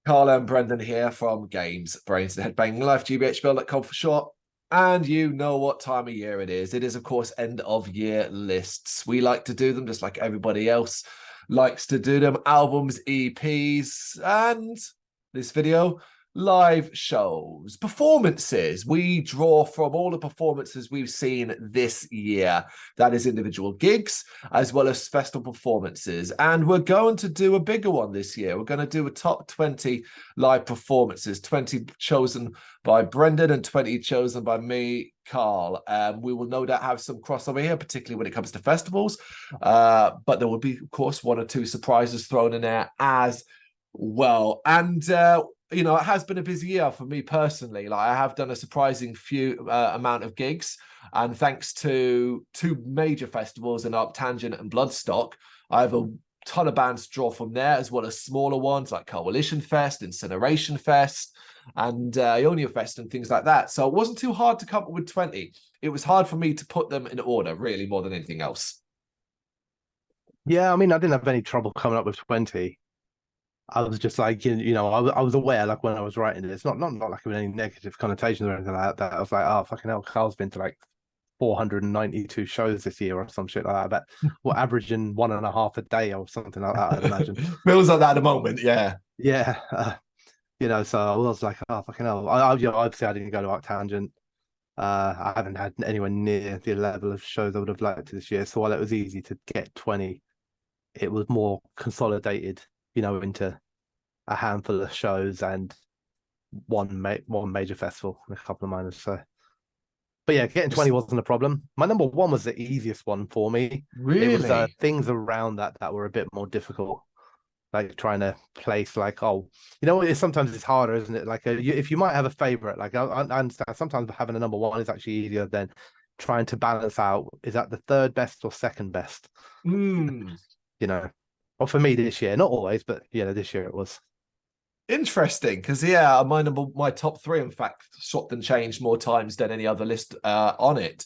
Carl and Brendan here from Brrraaains A Head-Banging Life, gbhbl.com for short. And you know what time of year it is. It is, of course, end of year lists. We like to do them just like everybody else likes to do them. Albums, EPs, and this video, live shows, performances. We draw from all the performances we've seen this year. That is individual gigs as well as festival performances. And we're going to do a bigger one this year. We're going to do a top 20 live performances, 20 chosen by Brendan and 20 chosen by me, Carl. We will no doubt have some crossover here, particularly when it comes to festivals. But there will be, of course, one or two surprises thrown in there as well. And you know, it has been a busy year for me personally. Like, I have done a surprising few amount of gigs, and thanks to two major festivals in Arctangent and Bloodstock, I have a ton of bands to draw from there, as well as smaller ones like Coalition Fest, Incineration Fest, and Ionia Fest and things like that. So it wasn't too hard to come up with 20. It was hard for me to put them in order, really, more than anything else. Yeah, I mean, I didn't have any trouble coming up with 20. I was just like, you know, I was aware, like, when I was writing this, not like with any negative connotations or anything like that. I was like, oh, fucking hell, Carl's been to like 492 shows this year or some shit like that. But we're averaging 1.5 a day or something like that, I'd imagine. Feels like that at the moment, yeah. Yeah, you know, so I was like, oh, fucking hell. Obviously, I didn't go to Arctangent. I haven't had anywhere near the level of shows I would have liked this year. So while it was easy to get 20, it was more consolidated, you know, into a handful of shows and one major festival and a couple of minors. So, but yeah, getting 20 wasn't a problem. My number one was the easiest one for me. Really? It was things around that were a bit more difficult, like trying to place, like, oh, you know, sometimes it's harder, isn't it? Like, if you might have a favorite, like, I understand sometimes having a number one is actually easier than trying to balance out, is that the third best or second best? You know, well, for me this year, not always, but yeah, this year it was. Interesting, because yeah, my top three, in fact, swapped and changed more times than any other list on it.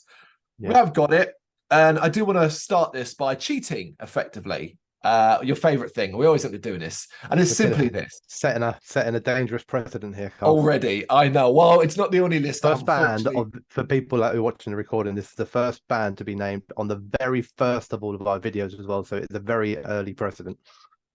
Yeah. We have got it, and I do want to start this by cheating effectively. Your favorite thing. We always end up doing this, and it's simply this: setting a dangerous precedent here, Carl. Already. I know. Well, it's not the only list. First band for people who are watching the recording. This is the first band to be named on the very first of all of our videos as well. So it's a very early precedent.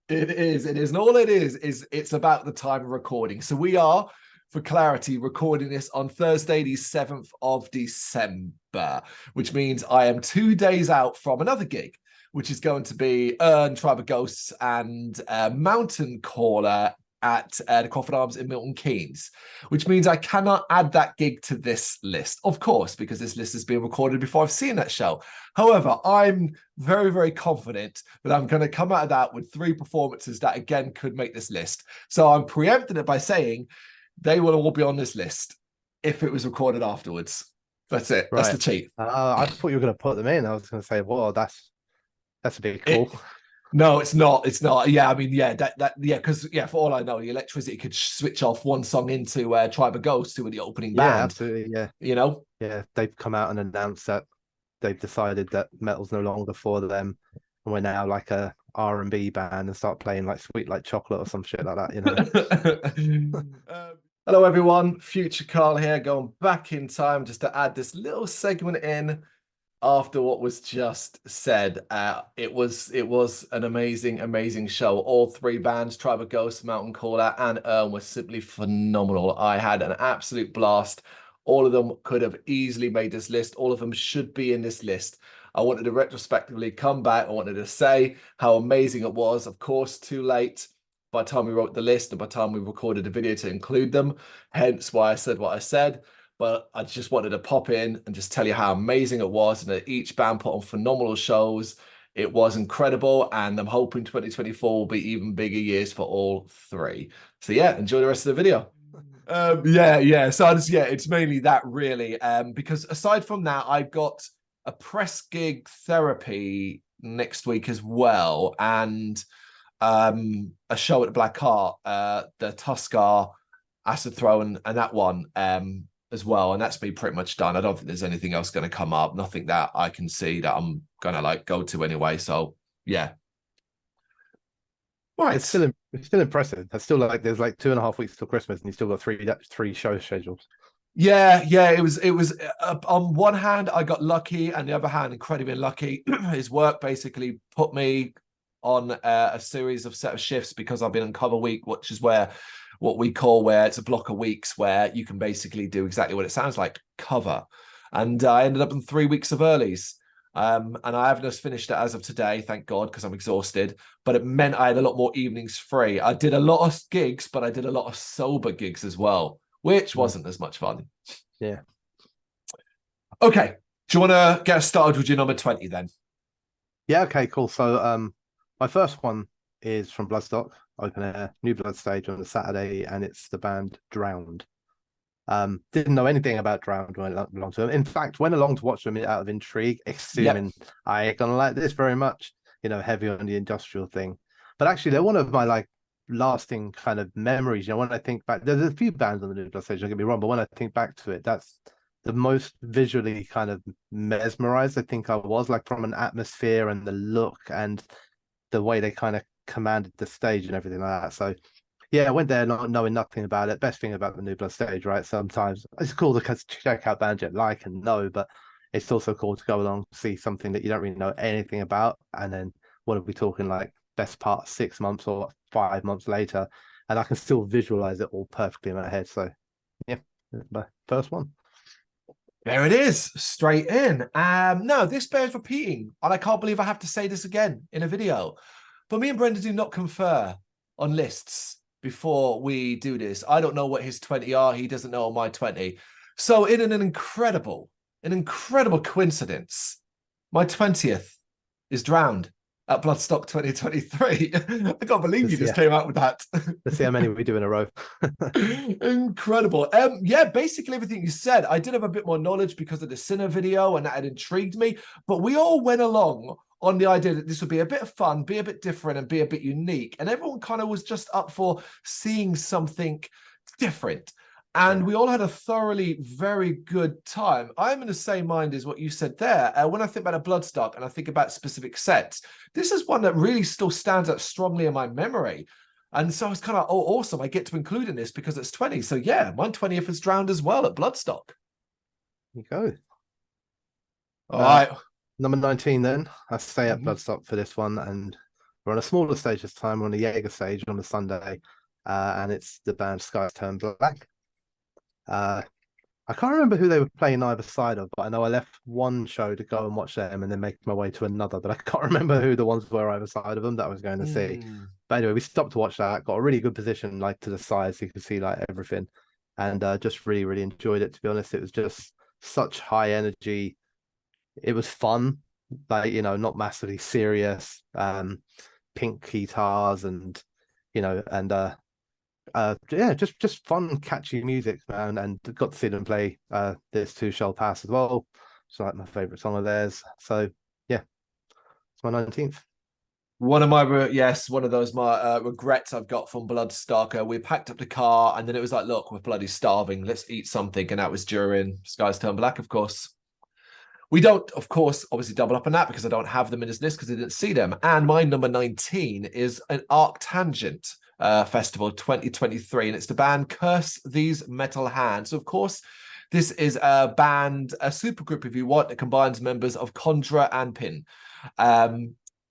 It is. And all it is it's about the time of recording. So we are, for clarity, recording this on Thursday, the 7th of December, which means I am 2 days out from another gig, which is going to be Tribe of Ghosts and Mountain Caller at the Crawford Arms in Milton Keynes, which means I cannot add that gig to this list, of course, because this list has been recorded before I've seen that show. However, I'm very, very confident that I'm going to come out of that with 3 performances that, again, could make this list. So I'm preempting it by saying they will all be on this list if it was recorded afterwards. That's it. Right. That's the cheat. I thought you were going to put them in. I was going to say, well, that's a bit cool. No, it's not. It's not. Yeah, I mean, yeah, because for all I know, the electricity could switch off one song into Tribe of Ghosts, who were the opening band. Yeah, absolutely. Yeah, you know. Yeah, they've come out and announced that they've decided that metal's no longer for them, and we're now like a R&B band and start playing like Sweet Like Chocolate or some shit like that. You know. Hello, everyone. Future Carl here, going back in time just to add this little segment in. After what was just said, it was an amazing show. All 3 bands, Tribe of Ghosts, Mountain Caller, and were simply phenomenal. I had an absolute blast. All of them could have easily made this list. All of them should be in this list. I wanted to retrospectively come back. I wanted to say how amazing it was. Of course, too late by the time we wrote the list and by the time we recorded a video to include them. Hence why I said what I said. But I just wanted to pop in and just tell you how amazing it was, and that each band put on phenomenal shows. It was incredible, and I'm hoping 2024 will be even bigger years for all 3. So yeah, enjoy the rest of the video. Yeah. So it's mainly that really. Because aside from that, I've got a press gig therapy next week as well, and a show at the Black Heart, the Tuskar Acid Throw, and that one. As well, and that's been pretty much done. I don't think there's anything else going to come up, nothing that I can see that I'm gonna like go to anyway. So yeah, Right. It's still impressive. It's still like there's like 2.5 weeks till Christmas, and you still got three show schedules. Yeah. It was on one hand, I got lucky, and the other hand, incredibly unlucky. His work basically put me on a series of set of shifts because I've been on cover week, which is what we call where it's a block of weeks where you can basically do exactly what it sounds like, cover. And I ended up in 3 weeks of earlies. And I haven't just finished it as of today, thank God, because I'm exhausted. But it meant I had a lot more evenings free. I did a lot of gigs, but I did a lot of sober gigs as well, which wasn't as much fun. Yeah. Okay. Do you want to get started with your number 20 then? Yeah. Okay. Cool. So, my first one is from Bloodstock, open air, New Blood stage on a Saturday, and it's the band Drowned. Didn't know anything about Drowned when I went along to them. In fact, went along to watch them out of intrigue, assuming I ain't gonna like this very much, heavy on the industrial thing. But actually, they're one of my like lasting kind of memories. When I think back, there's a few bands on the New Blood stage, don't get me wrong, but when I think back to it, that's the most visually kind of mesmerized I think I was, like from an atmosphere and the look and the way they kind of commanded the stage and everything like that. So yeah, I went there not knowing nothing about it. Best thing about the New Blood stage, right? Sometimes it's cool to check out bands you like and know, but it's also cool to go along, see something that you don't really know anything about. And then what are we talking, like best part 6 months or 5 months later, and I can still visualize it all perfectly in my head. So yeah, my first one. There it is, straight in. No, this bears repeating, and I can't believe I have to say this again in a video. But me and Brenda do not confer on lists before we do this. I don't know what his 20 are. He doesn't know my 20. So in an incredible coincidence, my 20th is Drowned at Bloodstock 2023. I can't believe you just came out with that. Let's see how many we do in a row. Incredible. Yeah, basically everything you said. I did have a bit more knowledge because of the Sinner video, and that had intrigued me. But we all went along on the idea that this would be a bit of fun, be a bit different, and be a bit unique. And everyone kind of was just up for seeing something different. And we all had a thoroughly very good time. I'm in the same mind as what you said there. When I think about a Bloodstock and I think about specific sets, this is one that really still stands out strongly in my memory. And so it's kind of, oh, awesome, I get to include in this because it's 20. So yeah, my 20th is Drowned as well at Bloodstock. There you go. All right. Number 19 then. I stay at Bloodstock for this one, and we're on a smaller stage this time. We're on the Jaeger stage on a Sunday, and it's the band Skies Turn Black. I can't remember who they were playing either side of, but I know I left one show to go and watch them and then make my way to another, but I can't remember who the ones were either side of them that I was going to see. But anyway, we stopped to watch that, got a really good position like to the side so you could see like everything, and just really, really enjoyed it, to be honest. It was just such high energy. It was fun, like, not massively serious, pink guitars and, yeah, just fun, catchy music, man. And got to see them play This Too Shall Pass as well. It's like my favorite song of theirs. So yeah, it's my 19th. One of my, yes, one of those my regrets I've got from Bloodstock. We packed up the car and then it was like, look, we're bloody starving. Let's eat something. And that was during Skies Turn Black, of course. We don't, of course, obviously double up on that because I don't have them in this list because I didn't see them. And my number 19 is an Arctangent Festival 2023, and it's the band Curse These Metal Hands. So, of course, this is a band, a supergroup, if you want, that combines members of Conjura and Pin.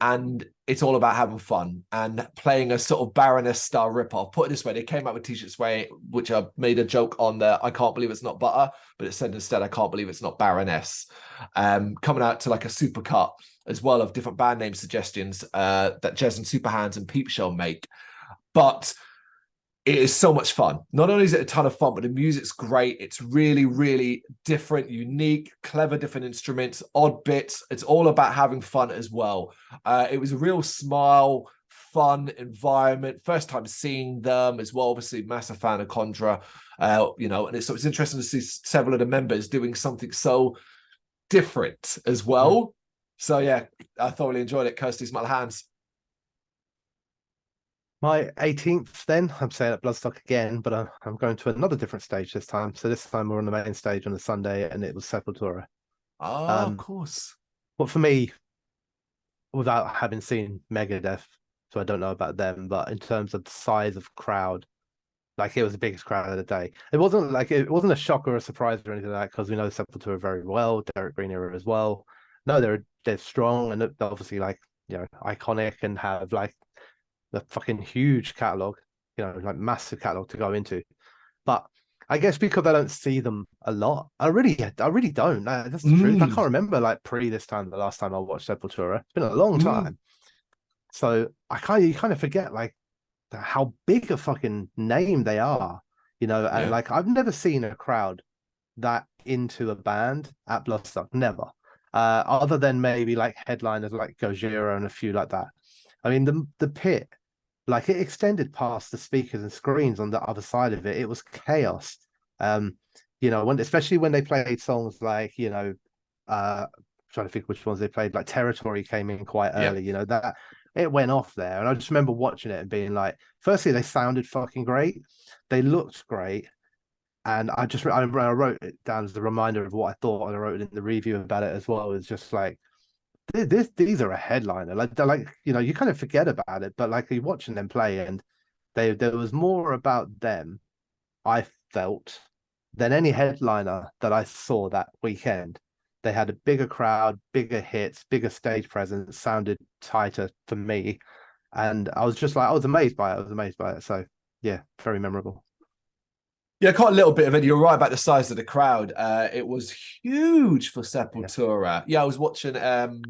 And it's all about having fun and playing a sort of Baroness style ripoff. Put it this way, they came out with t-shirts which I made a joke on there. I can't believe it's not butter, but it said instead, I can't believe it's not Baroness. Coming out to like a super cut as well of different band name suggestions that Jez and Superhands and Peep Show make. But it is so much fun. Not only is it a ton of fun, but the music's great. It's really, really different, unique, clever, different instruments, odd bits. It's all about having fun as well. It was a real smile, fun environment. First time seeing them as well. Obviously, massive fan of Conjura, and it's interesting to see several of the members doing something so different as well. So yeah, I thoroughly enjoyed it. Curse These Metal Hands. My 18th, then, I'm saying at Bloodstock again, but I'm going to another different stage this time. So this time we're on the main stage on a Sunday, and it was Sepultura. Oh, of course. But for me, without having seen Megadeth, so I don't know about them. But in terms of size of crowd, like it was the biggest crowd of the day. It wasn't a shock or a surprise or anything like that because we know Sepultura very well, Derek Green era as well. No, they're strong and they're obviously like iconic and have like the fucking huge catalog, like massive catalog to go into. But I guess because I don't see them a lot, I really don't. That's the truth. I can't remember like pre this time the last time I watched Sepultura. It's been a long time, so you kind of forget like how big a fucking name they are, and like I've never seen a crowd that into a band at Bloodstock, never. Other than maybe like headliners like Gojira and a few like that. I mean, the pit, like it extended past the speakers and screens on the other side of it. It was chaos. Especially when they played songs like, trying to think which ones they played, like Territory came in quite early, that it went off there. And I just remember watching it and being like, firstly, they sounded fucking great. They looked great. And I wrote it down as a reminder of what I thought, and I wrote it in the review about it as well. It's just like, these are a headliner. Like they're like, you kind of forget about it, but like you're watching them play, and there was more about them, I felt, than any headliner that I saw that weekend. They had a bigger crowd, bigger hits, bigger stage presence, sounded tighter for me. And I was just like, I was amazed by it. So yeah, very memorable. Yeah, quite a little bit of it. You're right about the size of the crowd. It was huge for Sepultura. Yeah, I was watching I've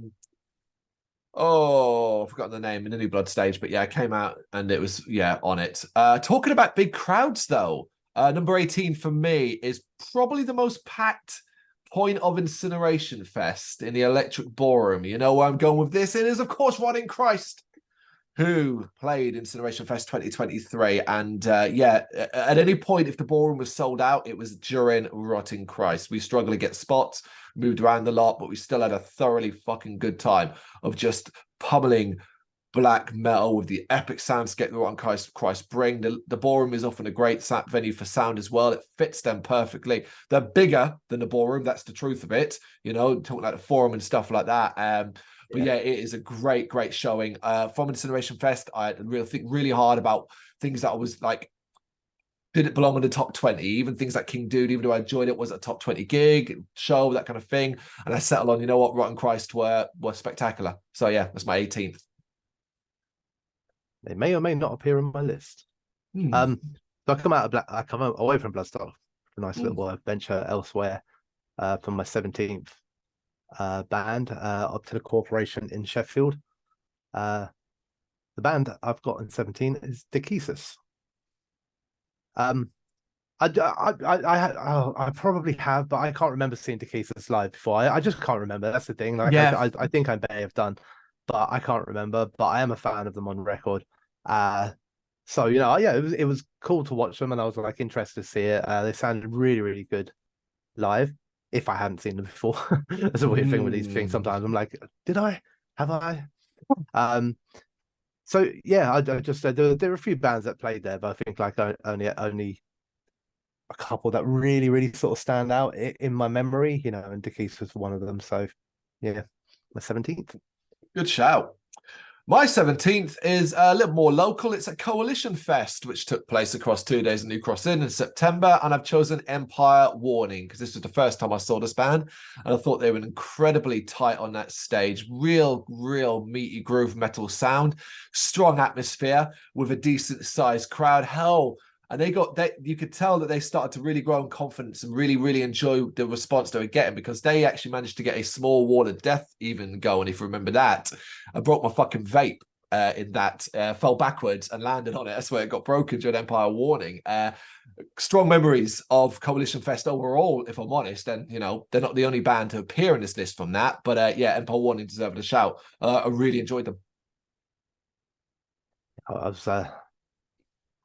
forgotten the name in the New Blood stage, but yeah, it came out and it was on it. Talking about big crowds though, number 18 for me is probably the most packed point of Incineration Fest in the Electric Ballroom. You know where I'm going with this? It is, of course, Rotting Christ, who played Incineration Fest 2023. And at any point, if the ballroom was sold out, it was during Rotting Christ. We struggled to get spots, moved around a lot, but we still had a thoroughly fucking good time of just pummeling black metal with the epic soundscape that Rotting Christ bring. The ballroom is often a great venue for sound as well. It fits them perfectly. They're bigger than the ballroom. That's the truth of it. Talking like the forum and stuff like that. But it is a great showing from Incineration Fest. I really think really hard about things that I was like, did it belong in the top 20? Even things like King Dude, even though I enjoyed it, was a top 20 gig, show, that kind of thing. And I settled on, Rotten Christ were spectacular. So yeah, that's my 18th. They may or may not appear on my list. So I come away from Bloodstock, a nice little adventure elsewhere from my 17th band up to the Corporation in Sheffield. The band I've got in 17 is Dekesis. I probably have, but I can't remember seeing Dekesis live before. I just can't remember. That's the thing. Like I think I may have done, but I can't remember. But I am a fan of them on record. So it was cool to watch them, and I was like interested to see it. They sounded really, really good live. If I hadn't seen them before, that's a weird thing with these things. Sometimes I'm like, did I? Have I? So yeah, I just said there were a few bands that played there, but I think like only a couple that really, really sort of stand out in my memory, and Dekesis was one of them. So yeah, my 17th. Good shout. My 17th is a little more local. It's a Coalition Fest, which took place across 2 days in New Cross Inn in September. And I've chosen Empire Warning because this was the first time I saw this band. And I thought they were incredibly tight on that stage. Real meaty groove metal sound. Strong atmosphere with a decent sized crowd. Hell, and you could tell that they started to really grow in confidence and really enjoy the response they were getting, because they actually managed to get a small wall of death even going, if you remember that. I broke my fucking vape in that, fell backwards and landed on it. That's where it got broken during Empire Warning. Strong memories of Coalition Fest overall, if I'm honest. And, they're not the only band to appear in this list from that. But Empire Warning deserved a shout. I really enjoyed them.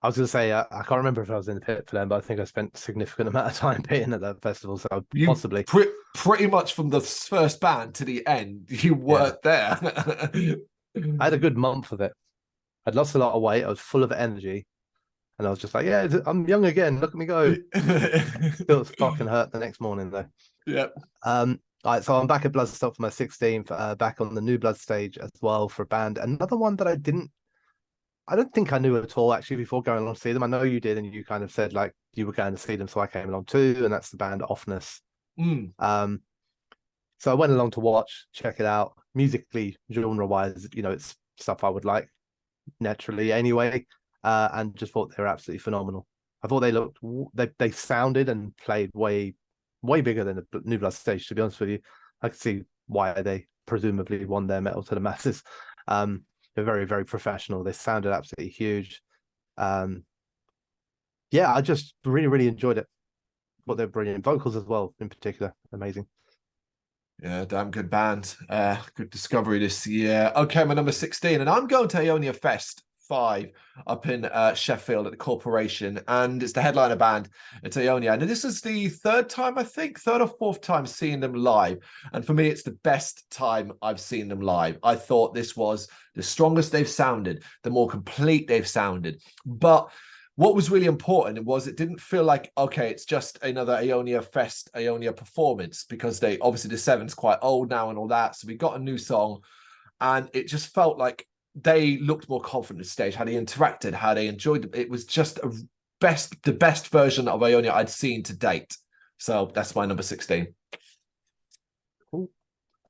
I was going to say, I can't remember if I was in the pit for them, but I think I spent a significant amount of time pitting at that festival. So possibly. Pretty much from the first band to the end, you weren't there. I had a good month of it. I'd lost a lot of weight. I was full of energy. And I was just like, yeah, I'm young again. Look at me go. Still fucking hurt the next morning, though. Yep. All right, so I'm back at Bloodstock for my 16th, back on the New Blood stage as well for a band. Another one that I didn't I don't think I knew at all actually before going along to see them. I know you did, and you kind of said like you were going to see them, so I came along too, and that's the band Offness. Mm. So I went along to watch, check it out. Musically, genre-wise, it's stuff I would like naturally anyway, and just thought they were absolutely phenomenal. I thought they sounded and played way bigger than the New Blood stage. To be honest with you, I could see why they presumably won their Metal to the Masses. They're very, very professional. They sounded absolutely huge. Yeah, I just really, really enjoyed it. What they're brilliant vocals as well, in particular, amazing. Yeah, damn good band. Good discovery this year. Okay, my number 16, and I'm going to Ionia Fest 5 up in Sheffield at the Corporation, and it's the headliner band. It's Ionia, and this is the third or fourth time seeing them live, and for me, it's the best time I've seen them live. I thought this was the strongest they've sounded, the more complete they've sounded, but what was really important was it didn't feel like, okay, it's just another Ionia Fest, Ionia performance, because they obviously the Seven's quite old now and all that. So we got a new song, and it just felt like they looked more confident on stage, how they interacted, how they enjoyed it. It was just the best version of Ionia I'd seen to date. So that's my number 16. Cool.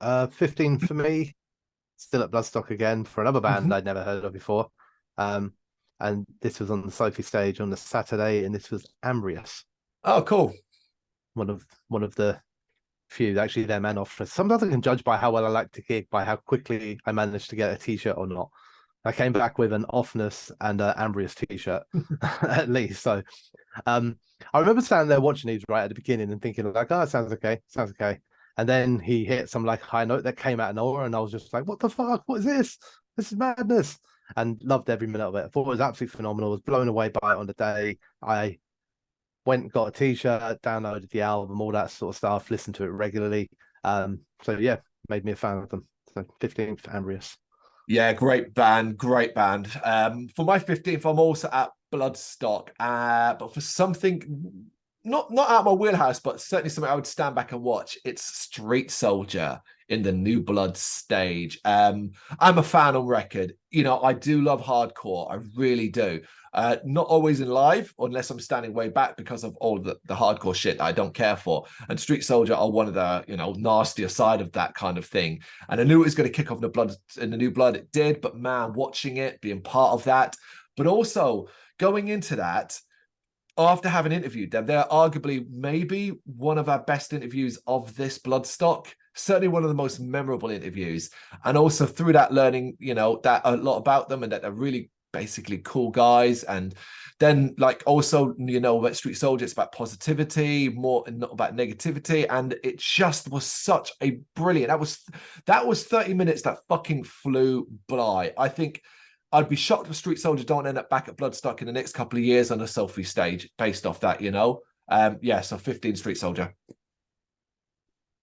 15 for me, still at Bloodstock again for another band I'd never heard of before. And this was on the Sophie stage on the Saturday, and this was Ambrius. Oh, cool. One of the few, actually, their man off. Sometimes I can judge by how well I like to gig, by how quickly I managed to get a t-shirt or not. I came back with an Offness and an Ambrius t-shirt, at least. So I remember standing there watching these right at the beginning and thinking like, oh, it sounds okay. And then he hit some like high note that came out of nowhere, and I was just like, what the fuck? What is this? This is madness. And loved every minute of it. I thought it was absolutely phenomenal. I was blown away by it on the day. I went and got a t-shirt, downloaded the album, all that sort of stuff, listened to it regularly. So yeah, made me a fan of them. So 15th, Ambrius. Yeah, great band. For my 15th, I'm also at Bloodstock, but for something not out of my wheelhouse, but certainly something I would stand back and watch. It's Street Soldier in the New Blood stage. I'm a fan on record. I do love hardcore. I really do. Not always in live, unless I'm standing way back because of all the hardcore shit that I don't care for. And Street Soldier are one of the, nastier side of that kind of thing. And I knew it was going to kick off in the New Blood. It did, but man, watching it, being part of that, but also going into that, after having interviewed them, they're arguably maybe one of our best interviews of this Bloodstock. Certainly one of the most memorable interviews. And also through that learning, that a lot about them, and that they're really basically cool guys. And then also, about Street Soldier, it's about positivity, more not about negativity. And it just was such a brilliant, that was 30 minutes that fucking flew by. I think I'd be shocked if Street Soldier don't end up back at Bloodstock in the next couple of years on a Sophie stage based off that, so 15 Street Soldier.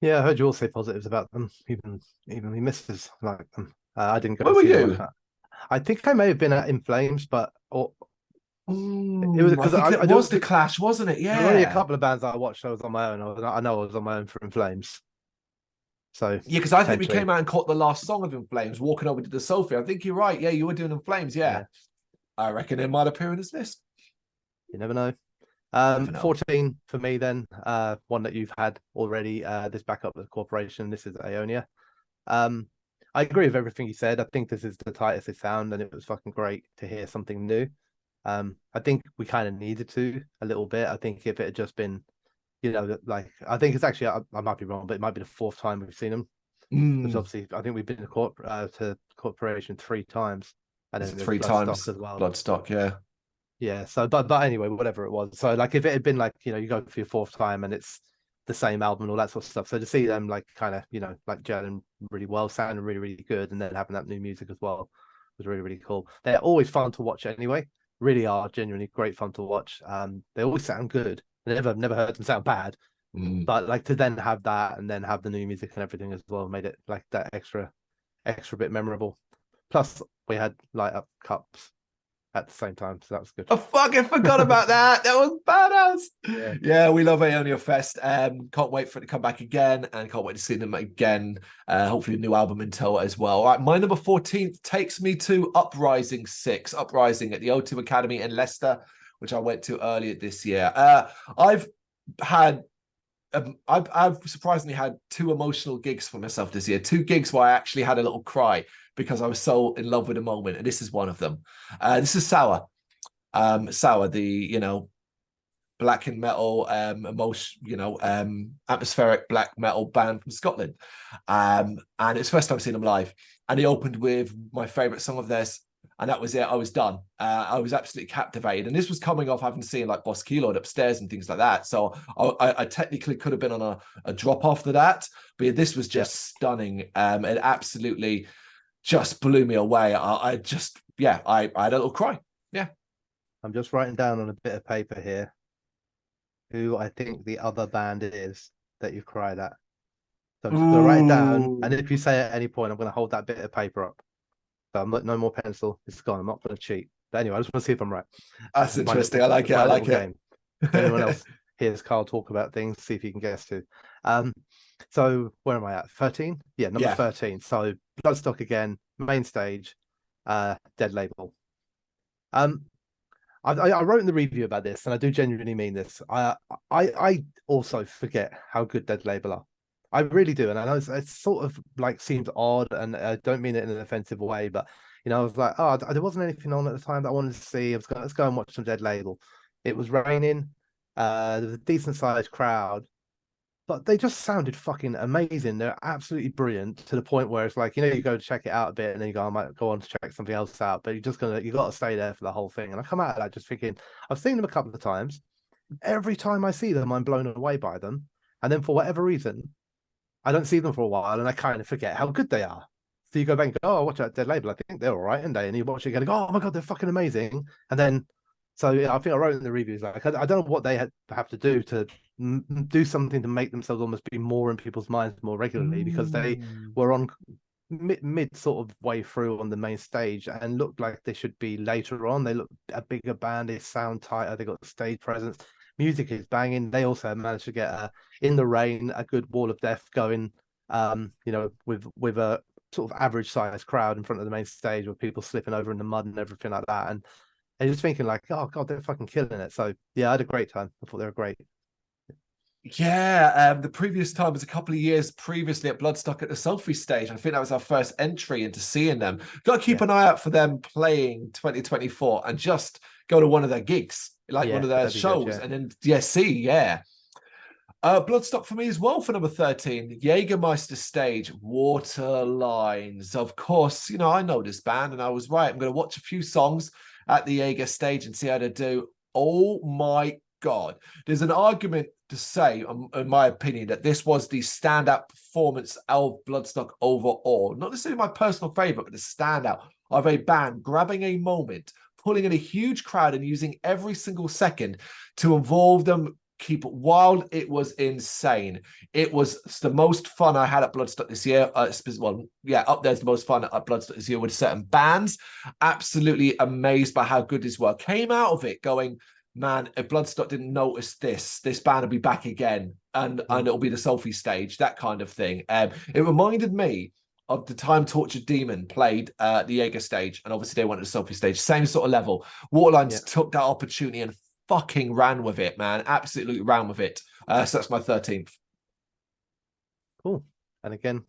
Yeah, I heard you all say positives about them. Even the misses like them. I didn't go. Where were see you? them. I think I may have been at In Flames, but it was because it was the Clash, wasn't it? Yeah, there were only a couple of bands I watched. I was on my own. I know I was on my own for In Flames. So yeah, because I think we came out and caught the last song of In Flames, walking over to the Sophie. I think you're right. Yeah, you were doing In Flames. Yeah. I reckon it might appear in this list. You never know. 14 for me then, one that you've had already, this backup with the Corporation. This is Ionia. I agree with everything you said. I think this is the tightest they sound, and it was fucking great to hear something new. I think we kind of needed to a little bit. I think if it had just been, I think it's actually, I might be wrong, but it might be the fourth time we've seen them. Because obviously, I think we've been to Corporation 3 times, and then 3 times as well. Bloodstock, yeah. Yeah, so but anyway, whatever it was. So if it had been you go for your 4th time and it's the same album and all that sort of stuff. So to see them kind of, gelling really well, sounding really, really good, and then having that new music as well was really, really cool. They're always fun to watch anyway. Really are genuinely great fun to watch. They always sound good. I've never heard them sound bad. But to then have that and then have the new music and everything as well made it that extra bit memorable. Plus we had light up cups at the same time, so that was good. I fucking forgot about that. That was badass. Yeah, we love Aeonia Fest. Can't wait for it to come back again, and can't wait to see them again. Hopefully a new album in tow as well. All right, my number 14 takes me to Uprising 6. Uprising at the O2 Academy in Leicester, which I went to earlier this year. I've surprisingly had 2 emotional gigs for myself this year. 2 gigs where I actually had a little cry because I was so in love with the moment, and this is one of them. This is Sour. Sour, the black and metal, atmospheric black metal band from Scotland. And it's the first time I've seen them live. And he opened with my favorite song of theirs, and that was it. I was done. I was absolutely captivated. And this was coming off having seen like Boss Keylord upstairs and things like that. So I technically could have been on a drop after that, but this was just stunning. It absolutely just blew me away. I had a little cry. Yeah. I'm just writing down on a bit of paper here who I think the other band is that you've cried at. So I'm just going to write it down, and if you say at any point, I'm going to hold that bit of paper up. So I'm not, no more pencil. It's gone. I'm not going to cheat. But anyway, I just want to see if I'm right. That's interesting. I like it. I like it. If anyone else hears Carl talk about things, see if you can guess too. So where am I at? 13? Yeah, number 13. So Bloodstock again, main stage, Dead Label. I wrote in the review about this, and I do genuinely mean this. I also forget how good Dead Label are. I really do, and I know it's sort of like seems odd, and I don't mean it in an offensive way, but I was like, oh, there wasn't anything on at the time that I wanted to see. Let's go and watch some Dead Label. It was raining. There was a decent sized crowd, but they just sounded fucking amazing. They're absolutely brilliant to the point where it's like, you go to check it out a bit and then you go, I might go on to check something else out, but you got to stay there for the whole thing. And I come out of that just thinking, I've seen them a couple of times. Every time I see them, I'm blown away by them. And then for whatever reason, I don't see them for a while and I kind of forget how good they are. So you go back and go, oh, watch that Dead Label. I think they're all right, aren't they? And you watch it again and go, oh my God, they're fucking amazing. And then, so I think I wrote in the reviews, like, I don't know what they have to do to do something to make themselves almost be more in people's minds more regularly, because they were on mid sort of way through on the main stage and looked like they should be later on. They look a bigger band, they sound tighter, they got stage presence, music is banging. They also managed to get In the Rain, a good Wall of Death going, with a sort of average sized crowd in front of the main stage with people slipping over in the mud and everything like that. And just thinking like, oh God, they're fucking killing it. So yeah, I had a great time. I thought they were great. Yeah, the previous time was a couple of years previously at Bloodstock at the Selfie stage. I think that was our first entry into seeing them. Got to keep an eye out for them playing 2024 and just go to one of their gigs, like one of their shows, and then Bloodstock for me as well for number 13, Jägermeister stage, Waterlines. Of course, I know this band and I was right. I'm going to watch a few songs at the Jaeger stage and see how they do. Oh my God. There's an argument to say, in my opinion, that this was the standout performance of Bloodstock overall. Not necessarily my personal favorite, but the standout of a band grabbing a moment, pulling in a huge crowd and using every single second to involve them, keep it wild. It was insane. It was the most fun I had at Bloodstock this year. Up there's the most fun at Bloodstock this year with certain bands. Absolutely amazed by how good this work. Came out of it going, man, if Bloodstock didn't notice this band will be back again, and it'll be the Selfie stage, that kind of thing. It reminded me of the time Tortured Demon played the Jaeger stage, and obviously they went to the Selfie stage, same sort of level. Waterlines took that opportunity and fucking ran with it, man. Absolutely ran with it. So that's my 13th. Cool. And again,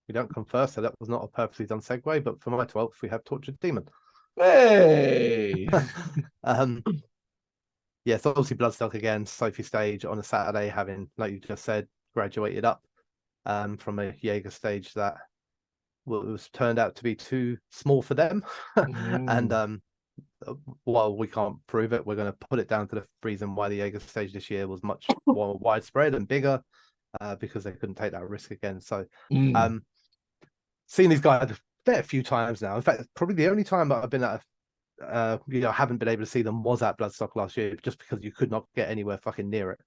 we don't come first, so that was not a purposely done segue, but for my 12th, we have Tortured Demon. Hey! So obviously Bloodstock again, Sophie stage on a Saturday, having, like you just said, graduated up from a Jaeger stage that was turned out to be too small for them. And while we can't prove it, we're going to put it down to the reason why the Jaeger stage this year was much more widespread and bigger, because they couldn't take that risk again. So seeing these guys a fair few times now. In fact, probably the only time that I've been at haven't been able to see them was at Bloodstock last year, just because you could not get anywhere fucking near it.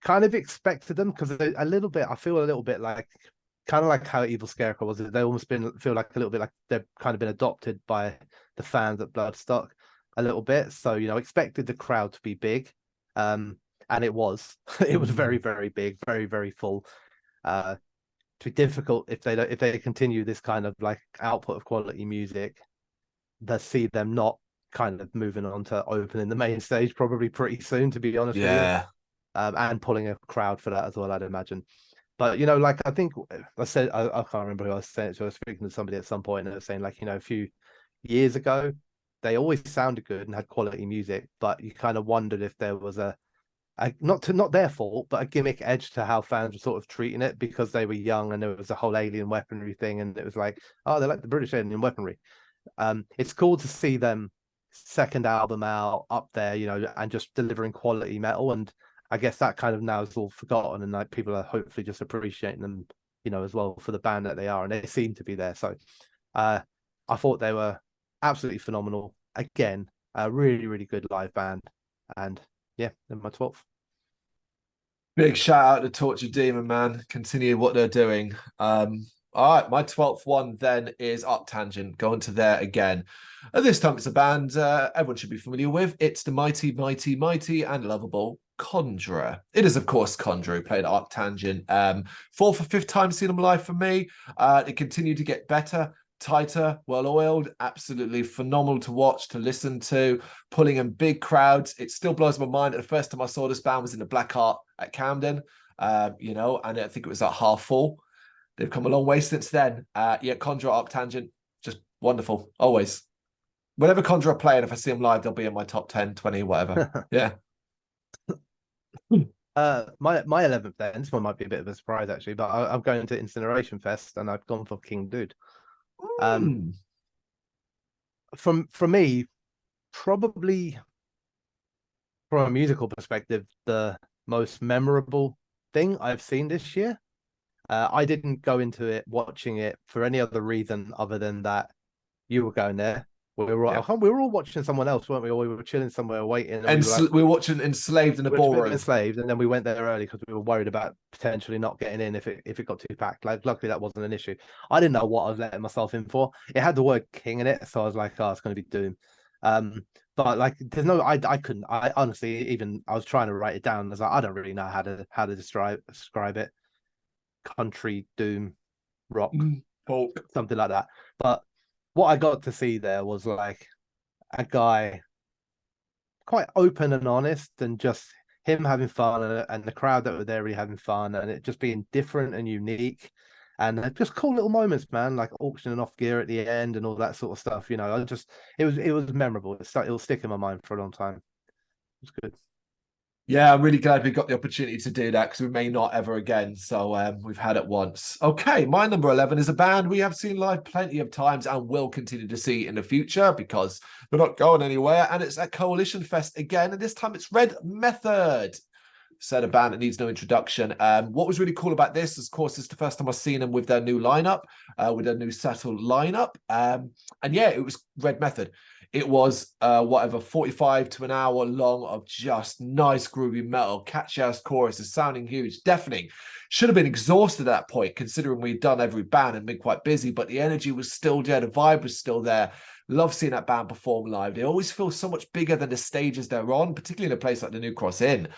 Kind of expected them, because I feel a little bit like kind of like how Evil Scarecrow was. They almost feel like a little bit like they've kind of been adopted by the fans at Bloodstock a little bit. So, you know, expected the crowd to be big. And it was. It was very, very big, very, very full. To be difficult if they continue this kind of like output of quality music, to see them not kind of moving on to opening the main stage probably pretty soon, to be honest with you. And pulling a crowd for that as well, I'd imagine. But, you know, like I think I said, I can't remember who I was saying it to. I was speaking to somebody at some point and they were saying, like, you know, a few years ago, they always sounded good and had quality music, but you kind of wondered if there was not their fault, but a gimmick edge to how fans were sort of treating it because they were young and there was a whole alien weaponry thing, and it was like, oh, they like the British alien weaponry. It's cool to see them second album out up there, you know, and just delivering quality metal, and I guess that kind of now is all forgotten, and like people are hopefully just appreciating them, you know, as well for the band that they are, and they seem to be there. So, I thought they were absolutely phenomenal. Again, a really, really good live band, and yeah, they're my 12th. Big shout out to Torture Demon, man. Continue what they're doing. All right, my 12th one then is Arctangent, going to there again. And this time it's a band everyone should be familiar with. It's the mighty, mighty, mighty and lovable Conjurer. It is, of course, Conjurer, who played Arctangent. Fourth or fifth time seen them live for me. They continue to get better, tighter, well-oiled, absolutely phenomenal to watch, to listen to, pulling in big crowds. It still blows my mind. The first time I saw this band was in the Black Heart at Camden, you know, and I think it was at half full. They've come a long way since then. Yeah, Conjurer, Arctangent, just wonderful, always. Whenever Conjurer are playing, if I see them live, they'll be in my top 10, 20, whatever. Yeah. My 11th then, this one might be a bit of a surprise actually, but I'm going to Incineration Fest and I've gone for King Dude. For me, probably from a musical perspective, the most memorable thing I've seen this year. I didn't go into it watching it for any other reason other than that you were going there. We were all watching someone else, weren't we? Or we were chilling somewhere waiting. And we were watching Enslaved in the ballroom. Enslaved, and then we went there early because we were worried about potentially not getting in if it got too packed. Like, luckily that wasn't an issue. I didn't know what I was letting myself in for. It had the word King in it, so I was like, oh, it's going to be Doom. But like, there's no, I couldn't. I honestly, even I was trying to write it down. I was like, I don't really know how to describe it. Country Doom, rock, folk, something like that. But what I got to see there was like a guy quite open and honest, and just him having fun, and the crowd that were there really having fun, and it just being different and unique, and just cool little moments, man, like auctioning off gear at the end and all that sort of stuff. You know, it was memorable. It'll stick in my mind for a long time. It was good. Yeah, I'm really glad we got the opportunity to do that because we may not ever again. So we've had it once. Okay, my number 11 is a band we have seen live plenty of times and will continue to see in the future because they're not going anywhere. And it's at Coalition Fest again. And this time it's Red Method. Said a band that needs no introduction. What was really cool about this, of course, is the first time I've seen them with their new lineup, with their new settled lineup. And yeah, it was Red Method. It was whatever, 45 to an hour long of just nice groovy metal, catchy ass choruses, sounding huge, deafening. Should have been exhausted at that point, considering we'd done every band and been quite busy, but the energy was still there, the vibe was still there. Love seeing that band perform live. They always feel so much bigger than the stages they're on, particularly in a place like the New Cross Inn,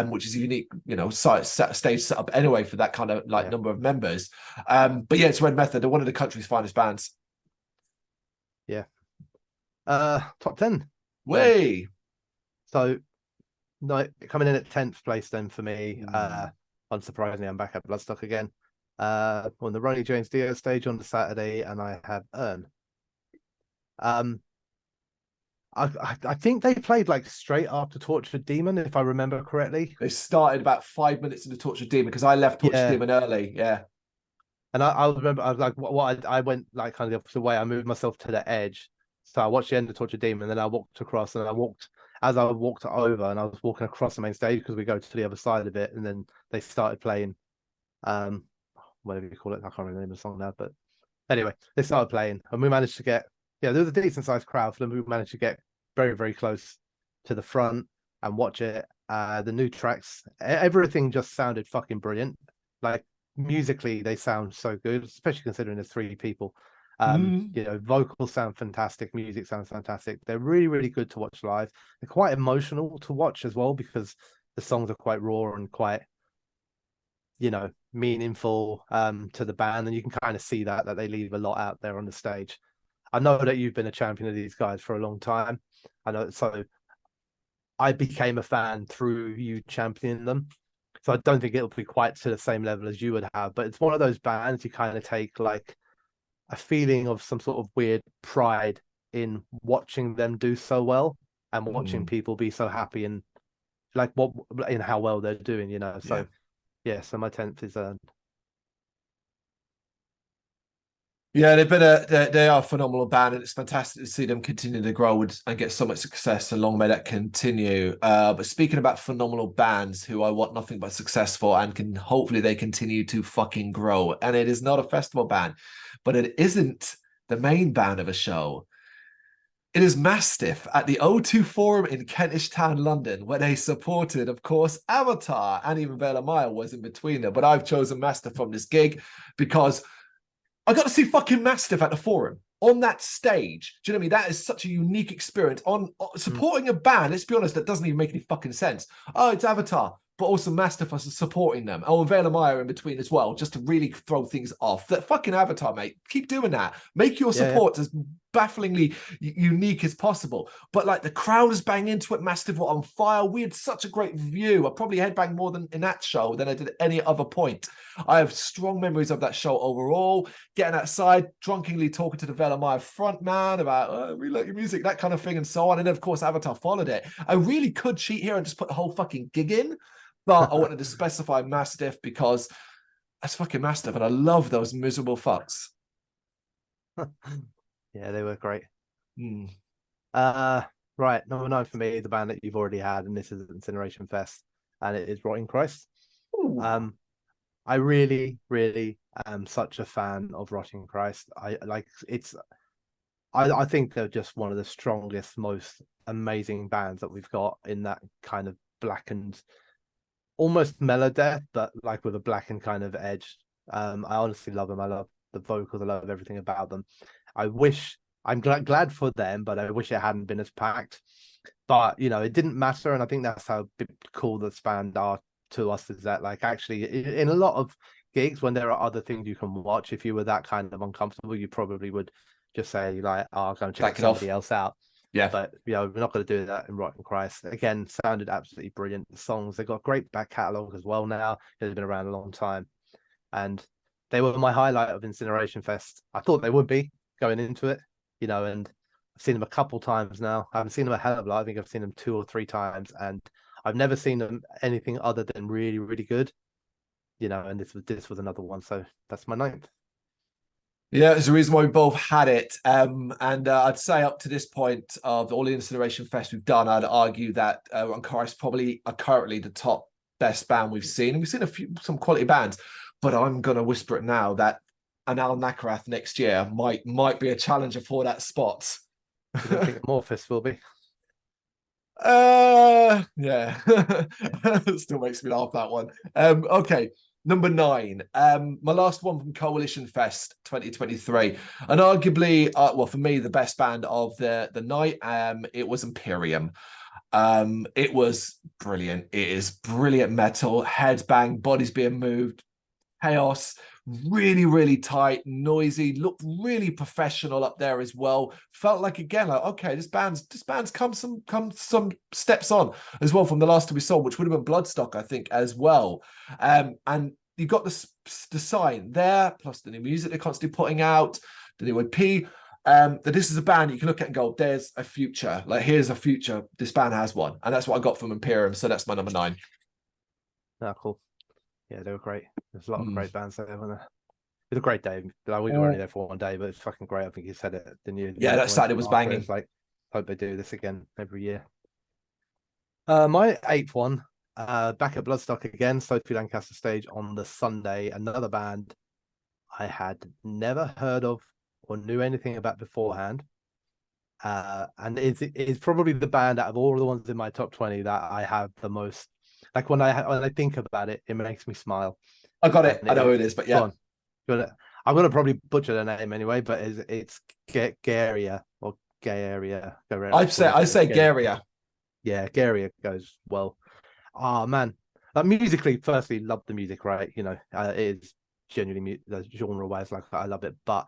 which is a unique, you know, stage set up anyway for that kind of like number of members. But yeah, it's Red Method. They're one of the country's finest bands. Yeah. Top 10. Way. So no, coming in at 10th place then for me. Unsurprisingly, I'm back at Bloodstock again. On the Ronnie James Dio stage on the Saturday, and I have Earn. I think they played like straight after Tortured Demon, if I remember correctly. They started about 5 minutes into Tortured Demon because I left Tortured Demon early. Yeah. And I remember I was like, I went like kind of the opposite way. I moved myself to the edge. So I watched the end of Tortured Demon, and then I walked across, and as I walked over, and I was walking across the main stage because we go to the other side of it, and then they started playing, whatever you call it, I can't remember the name of the song now, but anyway, they started playing, and we managed to get, there was a decent sized crowd for them. We managed to get very, very close to the front and watch it. The new tracks, everything just sounded fucking brilliant. Like musically they sound so good, especially considering there's three people. You know, vocals sound fantastic, music sounds fantastic. They're really, really good to watch live. They're quite emotional to watch as well because the songs are quite raw and quite, you know, meaningful to the band, and you can kind of see that they leave a lot out there on the stage. I know that you've been a champion of these guys for a long time. I know, so I became a fan through you championing them. So I don't think it'll be quite to the same level as you would have, but it's one of those bands you kind of take like a feeling of some sort of weird pride in watching them do so well and watching people be so happy and like what in how well they're doing, you know. So yeah, so my 10th is Yeah, they are a phenomenal band, and it's fantastic to see them continue to grow and get so much success. And long may that continue. But speaking about phenomenal bands who I want nothing but success for, and can hopefully they continue to fucking grow. And it is not a festival band, but it isn't the main band of a show. It is Mastiff at the O2 Forum in Kentish Town, London, where they supported, of course, Avatar, and even Bela Maya was in between there. But I've chosen Mastiff from this gig because I got to see fucking Mastiff at the Forum on that stage. Do you know what I mean? That is such a unique experience. On supporting a band, let's be honest, that doesn't even make any fucking sense. Oh, it's Avatar, but also Mastiff us supporting them. Oh, and Vela Maya in between as well, just to really throw things off. That fucking Avatar, mate. Keep doing that. Make your support as bafflingly unique as possible. But like the crowd was banging into it, Mastiff were on fire. We had such a great view. I probably headbanged more than in that show than I did at any other point. I have strong memories of that show overall. Getting outside, drunkenly talking to the Vela Maya front man about, oh, we like your music, that kind of thing, and so on. And then, of course, Avatar followed it. I really could cheat here and just put the whole fucking gig in, but I wanted to specify Mastiff because that's fucking Mastiff, and I love those miserable fucks. Yeah, they were great. Right, number 9 for me, the band that you've already had, and this is Incineration Fest, and it is Rotting Christ. I really, really am such a fan of Rotting Christ. I think they're just one of the strongest, most amazing bands that we've got in that kind of blackened, almost melodeath, but like with a blackened kind of edge. I honestly love them. I love the vocals. I love everything about them. I'm glad for them, but I wish it hadn't been as packed. But you know, it didn't matter, and I think that's how cool this band are to us. Is that like actually in a lot of gigs when there are other things you can watch, if you were that kind of uncomfortable, you probably would just say like, "Oh, I'll go and check somebody else out." Yeah, but you know, we're not going to do that in Rotting Christ. Again, sounded absolutely brilliant. The songs, they've got a great back catalogue as well now. They've been around a long time, and they were my highlight of Incineration Fest. I thought they would be going into it, you know, and I've seen them a couple times now. I haven't seen them a hell of a lot. I think I've seen them 2 or 3 times, and I've never seen them anything other than really, really good, you know. And this was another one, so that's my 9th. Yeah, there's a reason why we both had it. And I'd say up to this point of all the Incineration Fest we've done, I'd argue that Rotting Christ probably are currently the top best band we've seen. And we've seen some quality bands, but I'm going to whisper it now that Anal Nakkarath next year might be a challenger for that spot. You don't think Amorphis will be? Yeah. Still makes me laugh, that one. Okay. Number 9, my last one from Coalition Fest 2023, and arguably, well, for me, the best band of the night. It was Imperium. It was brilliant. It is brilliant metal, headbang, bodies being moved, chaos, really, really tight, noisy, looked really professional up there as well. Felt like, again, like, okay, this band's come some steps on as well from the last time we saw, which would have been Bloodstock, I think, as well. And you got the sign there, plus the new music they're constantly putting out, the new EP. That this is a band you can look at and go, there's a future. Like, here's a future. This band has one. And that's what I got from Imperium. So that's my number 9. Oh, cool. Yeah, they were great. There's a lot of great bands there, wasn't there? It was a great day. Like, we were only there for one day, but it's fucking great. I think you said it, didn't you? Yeah, that Saturday was banging. It's like, hope they do this again every year. My 8th one, back at Bloodstock again, Sophie Lancaster stage on the Sunday. Another band I had never heard of or knew anything about beforehand. And it's probably the band out of all the ones in my top 20 that I have the most. Like when I think about it, it makes me smile. I got it. And I know who it is, but go yeah. on. I'm gonna probably butcher the name anyway, but it's Garia or Garia. I say Garia. Yeah, Garia goes well. Oh man, musically, firstly, love the music, right? It is genuinely the genre wise, like I love it, but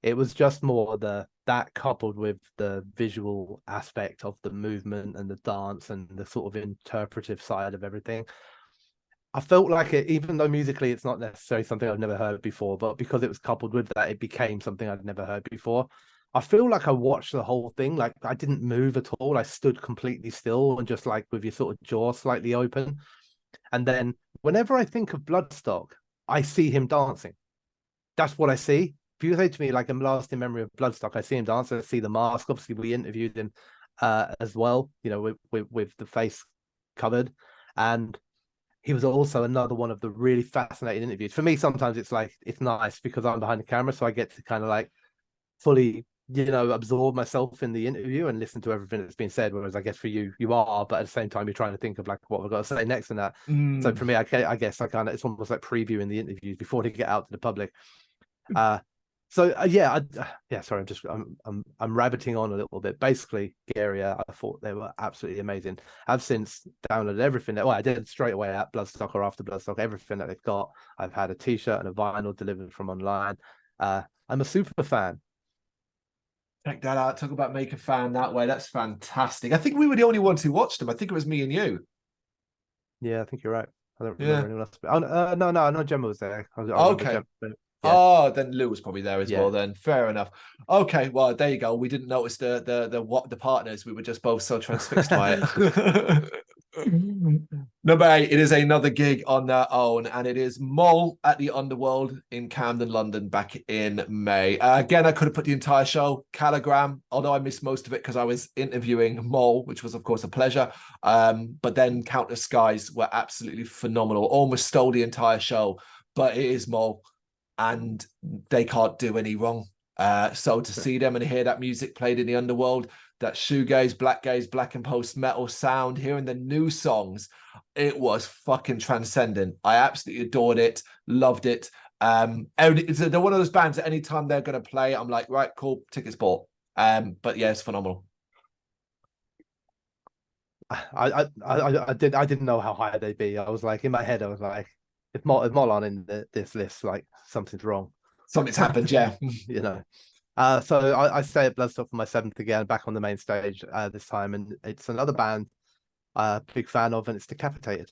it was just more that coupled with the visual aspect of the movement and the dance and the sort of interpretive side of everything. I felt like it, even though musically it's not necessarily something I've never heard before, but because it was coupled with that, it became something I'd never heard before. I feel like I watched the whole thing, like I didn't move at all. I stood completely still and just like with your sort of jaw slightly open. And then whenever I think of Bloodstock, I see him dancing. That's what I see. If you say to me like a lasting memory of Bloodstock, I see him dance. I see the mask. Obviously, we interviewed him as well, with the face covered, and he was also another one of the really fascinating interviews. For me, sometimes it's like it's nice because I'm behind the camera, so I get to kind of like fully, absorb myself in the interview and listen to everything that's been said. Whereas I guess for you, you are, but at the same time, you're trying to think of like what we've got to say next and that. So for me, I guess I kind of it's almost like previewing the interviews before they get out to the public. Yeah, sorry, I'm rabbiting on a little bit. Basically, Gary, I thought they were absolutely amazing. I've since downloaded everything I did straight away at Bloodstock or after Bloodstock, everything that they've got. I've had a t-shirt and a vinyl delivered from online. I'm a super fan. Check that out. Talk about make a fan that way. That's fantastic. I think we were the only ones who watched them. I think it was me and you. Yeah, I think you're right. I don't Yeah. remember anyone else. Oh, no, Gemma was there. I remember Okay. Gemma. Yeah. Oh, then Lou was probably there as Yeah. well. Then fair enough. Okay, well there you go. We didn't notice the partners. We were just both so transfixed by it. Number 8, it is another gig on their own, and it is Mole at the Underworld in Camden, London, back in May. Again, I could have put the entire show, Caligram, although I missed most of it because I was interviewing Mole, which was, of course, a pleasure. But then Countless Skies were absolutely phenomenal, almost stole the entire show, but it is Mole, and they can't do any wrong. So to see them and hear that music played in the underworld, that shoegaze, black and post metal sound, hearing the new songs, it was fucking transcendent. I absolutely adored it, loved it. They're one of those bands that anytime they're going to play, I'm like, right, cool, tickets bought. But yeah, it's phenomenal. I didn't know how high they'd be. I was like, in my head, I was like, if Mol on in this list, like something's wrong. Something's happened, yeah. So I stay at Bloodstock for my 7th again, back on the main stage this time, and it's another band big fan of, and it's Decapitated.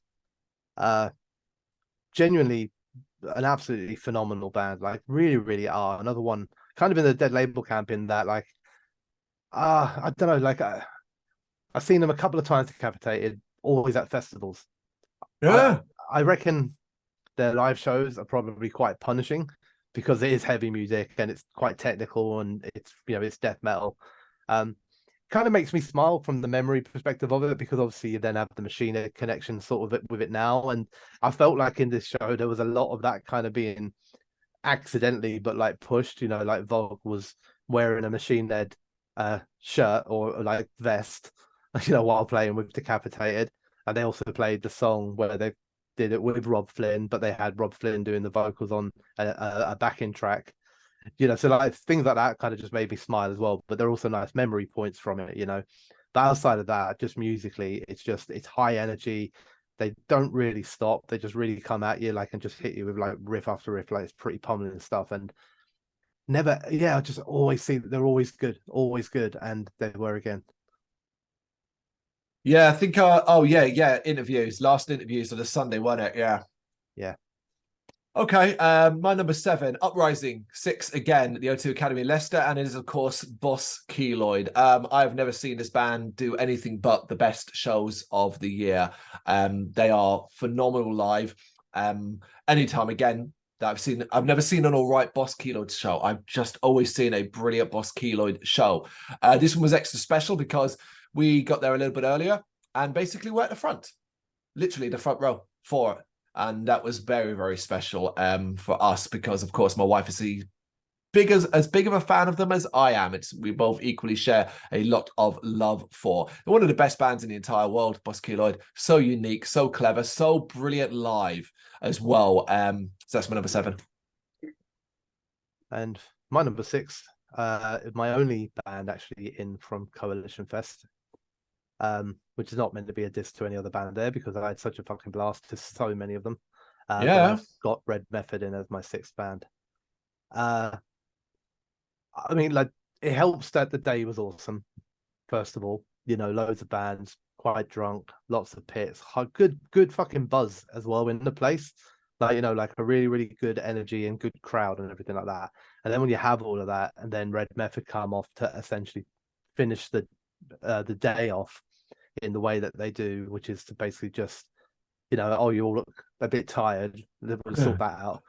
Genuinely an absolutely phenomenal band, like really, really are. Another one kind of in the Dead Label camp in that, like, I don't know, like I've seen them a couple of times Decapitated, always at festivals. Yeah. I reckon their live shows are probably quite punishing because it is heavy music and it's quite technical and it's death metal. Kind of makes me smile from the memory perspective of it because obviously you then have the Machine Head connection sort of with it now, and I felt like in this show there was a lot of that kind of being accidentally but like pushed. Like Vogue was wearing a Machine Head shirt or like vest, while playing with Decapitated, and they also played the song where they did it with Rob Flynn, but they had Rob Flynn doing the vocals on a backing track. So like things like that kind of just made me smile as well. But they're also nice memory points from it. But outside of that, just musically, it's high energy. They don't really stop. They just really come at you and just hit you with like riff after riff. Like it's pretty pummeling stuff. And I just always see that they're always good, and they were again. Yeah, I think interviews. Last interviews on a Sunday, wasn't it? Yeah. Yeah. Okay, my number 7, Uprising 6 again, the O2 Academy Leicester, and it is of course Boss Keloid. I've never seen this band do anything but the best shows of the year. They are phenomenal live. Anytime again that I've never seen an all right Boss Keloid show. I've just always seen a brilliant Boss Keloid show. This one was extra special because we got there a little bit earlier and basically we're at the front, literally the front row for it. And that was very, very special for us because, of course, my wife is as big of a fan of them as I am. We both equally share a lot of love for. They're one of the best bands in the entire world, Bosculoid. So unique, so clever, so brilliant live as well. So that's my number 7. And my number 6, my only band actually in from Coalition Fest, which is not meant to be a diss to any other band there, because I had such a fucking blast to so many of them. But Yeah. I've got Red Method in as my 6th band. I mean, like, it helps that the day was awesome. First of all, you know, loads of bands, quite drunk, lots of pits, good fucking buzz as well in the place. Like, you know, like a really, really good energy and good crowd and everything like that. And then when you have all of that, and then Red Method come off to essentially finish the day off in the way that they do, which is to basically just, you know, oh, you all look a bit tired, we'll sort that out,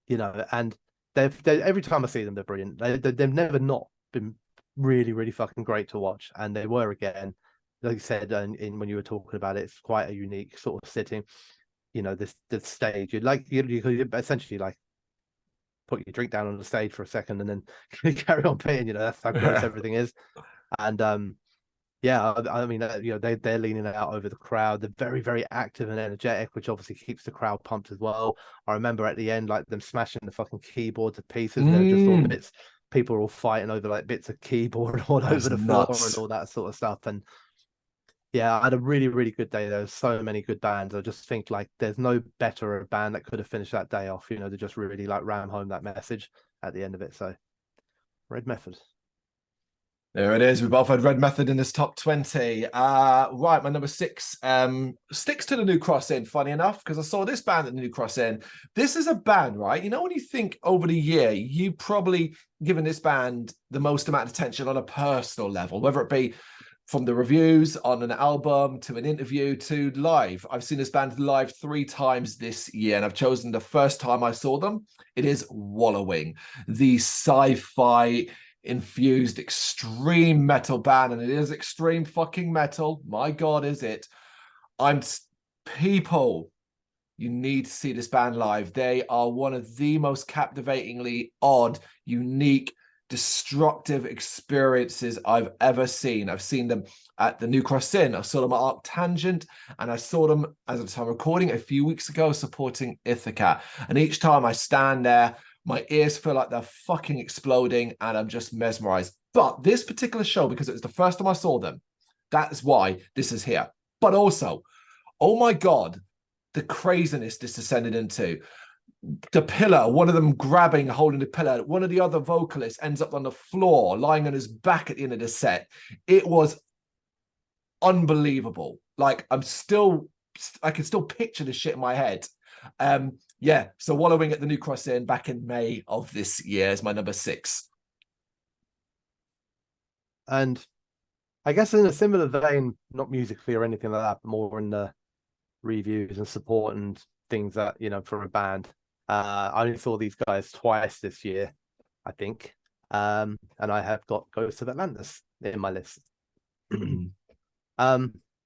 you know. And they're every time I see them, they're brilliant. They've never not been really, really fucking great to watch, and they were again. Like you said, when you were talking about it, it's quite a unique sort of sitting. You know, this stage. You could essentially like put your drink down on the stage for a second and then carry on playing. You know, that's how gross everything is. And yeah, I mean, you know, they're leaning out over the crowd. They're very, very active and energetic, which obviously keeps the crowd pumped as well. I remember at the end, like them smashing the fucking keyboard to pieces, and they're just all bits. People are all fighting over like bits of keyboard all over the floor and all that sort of stuff. And yeah, I had a really, really good day. There was so many good bands. I just think like there's no better a band that could have finished that day off. You know, to just really like ram home that message at the end of it. So, Red Method. There it is. We both had Red Method in this top 20. Right, my number 6 sticks to the New Cross Inn, funny enough, because I saw this band at the New Cross Inn. This is a band, right? You know, when you think over the year, you probably given this band the most amount of attention on a personal level, whether it be from the reviews on an album to an interview to live. I've seen this band live 3 times this year, and I've chosen the first time I saw them. It is Wallowing, the sci-fi infused extreme metal band, and it is extreme fucking metal. My God, is it? People, you need to see this band live. They are one of the most captivatingly odd, unique, destructive experiences I've ever seen. I've seen them at the New Cross Inn. I saw them at Arctangent, and I saw them, as of the time recording, a few weeks ago supporting Ithaca. And each time I stand there, my ears feel like they're fucking exploding, and I'm just mesmerized. But this particular show, because it was the first time I saw them, that's why this is here. But also, oh my God, the craziness this descended into. The pillar, one of them grabbing, holding the pillar. One of the other vocalists ends up on the floor, lying on his back at the end of the set. It was unbelievable. Like, I can still picture the shit in my head. Yeah, so Wallowing at the New Cross Inn back in May of this year is my number 6. And I guess in a similar vein, not musically or anything like that, but more in the reviews and support and things that, you know, for a band. I only saw these guys twice this year, I think. And I have got Ghosts of Atlantis in my list.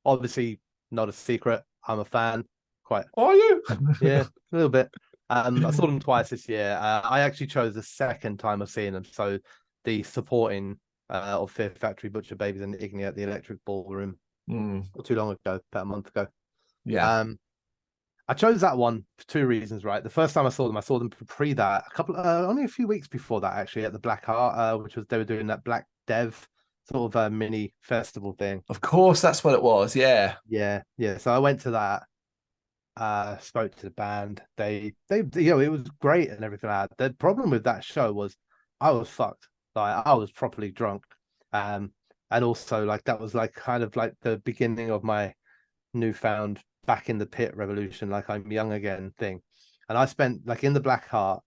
Obviously, not a secret. I'm a fan. Quite. Are you? Yeah, a little bit. I saw them twice this year. I actually chose the second time of seeing them. So the supporting of Fear Factory, Butcher Babies, and Igni at the Electric Ballroom not too long ago, about a month ago. Yeah. I chose that one for 2 reasons, right? The first time I saw them pre that, only a few weeks before that, actually, at the Black Heart, which was they were doing that Black Dev sort of mini festival thing. Of course, that's what it was. Yeah. Yeah. So I went to that. Spoke to the band. They you know, it was great and everything like that. The problem with that show was I was fucked. Like, I was properly drunk. And also like that was like kind of like the beginning of my newfound back in the pit revolution, like I'm young again thing. And I spent like in the Black Heart,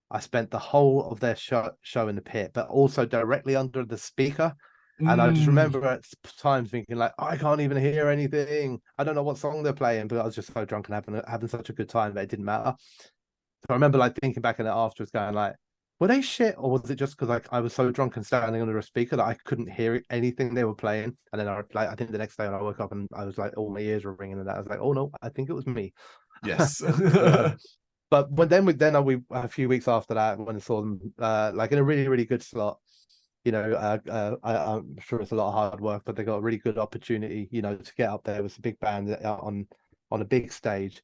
I spent the whole of their show in the pit, but also directly under the speaker. And I just remember at times thinking like, I can't even hear anything. I don't know what song they're playing, but I was just so drunk and having such a good time that it didn't matter. So I remember like thinking back in it afterwards, going like, were they shit, or was it just because like I was so drunk and standing under a speaker that I couldn't hear anything they were playing? And then I think the next day when I woke up and I was like, all my ears were ringing, and that I was like, oh no, I think it was me. Yes. But we a few weeks after that, when I saw them like in a really, really good slot, I'm sure it's a lot of hard work, but they got a really good opportunity, to get up there with a big band on a big stage.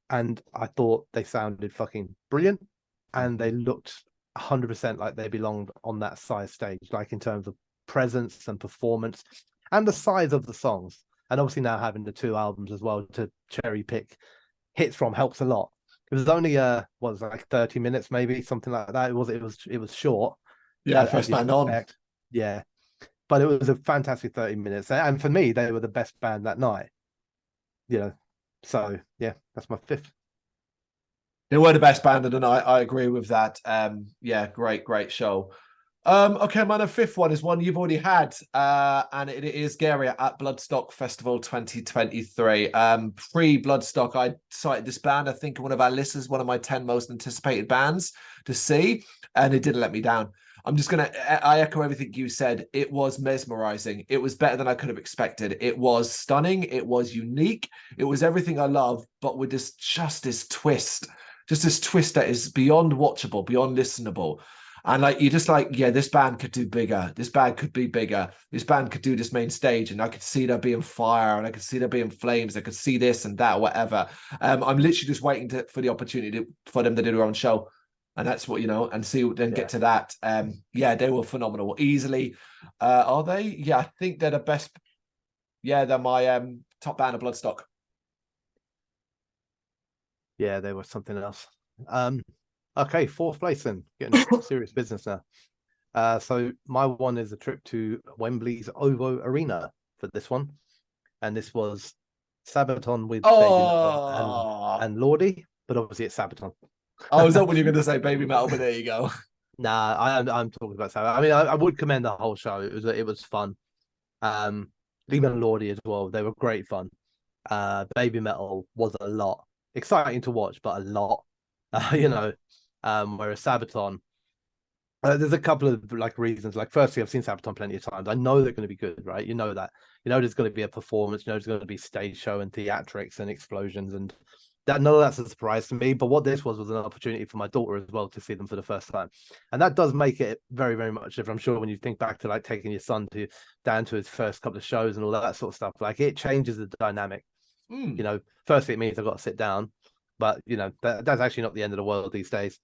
And I thought they sounded fucking brilliant, and they looked 100% like they belonged on that size stage, like in terms of presence and performance and the size of the songs. And obviously now having the two albums as well to cherry pick hits from helps a lot. It was only what was it, like 30 minutes, maybe something like that. It was short, Yeah, as first you'd band on. expect. Yeah, but it was a fantastic 30 minutes, and for me, they were the best band that night. You know, so yeah, that's my fifth. They were the best band of the night. I agree with that. Yeah, great show. Okay, man, a fifth one is one you've already had, and it is Garia at Bloodstock Festival 2023. Pre-Bloodstock, I cited this band, I think, in one of our lists as one of my 10 most anticipated bands to see, and it didn't let me down. I echo everything you said. It was mesmerizing. It was better than I could have expected. It was stunning. It was unique. It was everything I love, but with this twist that is beyond watchable, beyond listenable. And like you're just like, yeah, this band could do bigger. This band could be bigger. This band could do this main stage, and I could see there being fire, and I could see there being flames. I could see this and that, whatever. I'm literally just waiting for the opportunity for them to do their own show, and that's what and see then get to that. Yeah, they were phenomenal. Easily, are they? Yeah, I think they're the best. Yeah, they're my top band of Bloodstock. Yeah, they were something else. Okay, fourth place then, getting serious business now. So my one is a trip to Wembley's OVO Arena for this one, and this was Sabaton with Baby Metal and Lordi, but obviously it's Sabaton. Oh, is that what you're going to say, Baby Metal? But there you go. Nah, I'm talking about Sabaton. I mean, I would commend the whole show. It was fun. Baby and Lordi as well. They were great fun. Baby Metal was a lot exciting to watch, but a lot. Whereas Sabaton, there's a couple of like reasons. Like, firstly, I've seen Sabaton plenty of times. I know they're going to be good, right? You know that. You know there's going to be a performance. You know there's going to be stage show and theatrics and explosions, and that none of that's a surprise to me. But what this was an opportunity for my daughter as well to see them for the first time, and that does make it very, very much different. I'm sure when you think back to like taking your son down to his first couple of shows and all that sort of stuff, like it changes the dynamic. Firstly, it means I've got to sit down, but that's actually not the end of the world these days.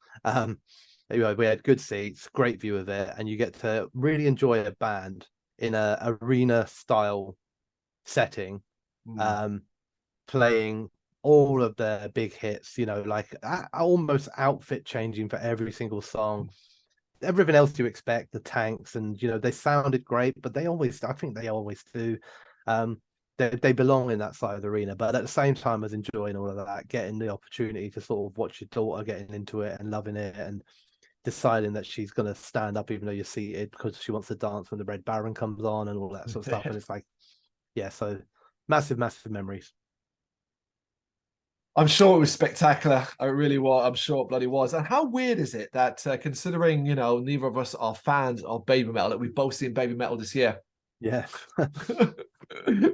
We had good seats, great view of it, and you get to really enjoy a band in a arena style setting, playing all of their big hits, like almost outfit changing for every single song. Everything else you expect, the tanks, and they sounded great, but I think they always do. They belong in that side of the arena, but at the same time as enjoying all of that, getting the opportunity to sort of watch your daughter getting into it and loving it, and deciding that she's going to stand up even though you're seated because she wants to dance when the Red Baron comes on and all that sort of stuff. And it's like, yeah, so massive memories. I'm sure it was spectacular. It really was. I'm sure it bloody was. And how weird is it that considering, neither of us are fans of Baby Metal, that we've both seen Baby Metal this year? Yeah.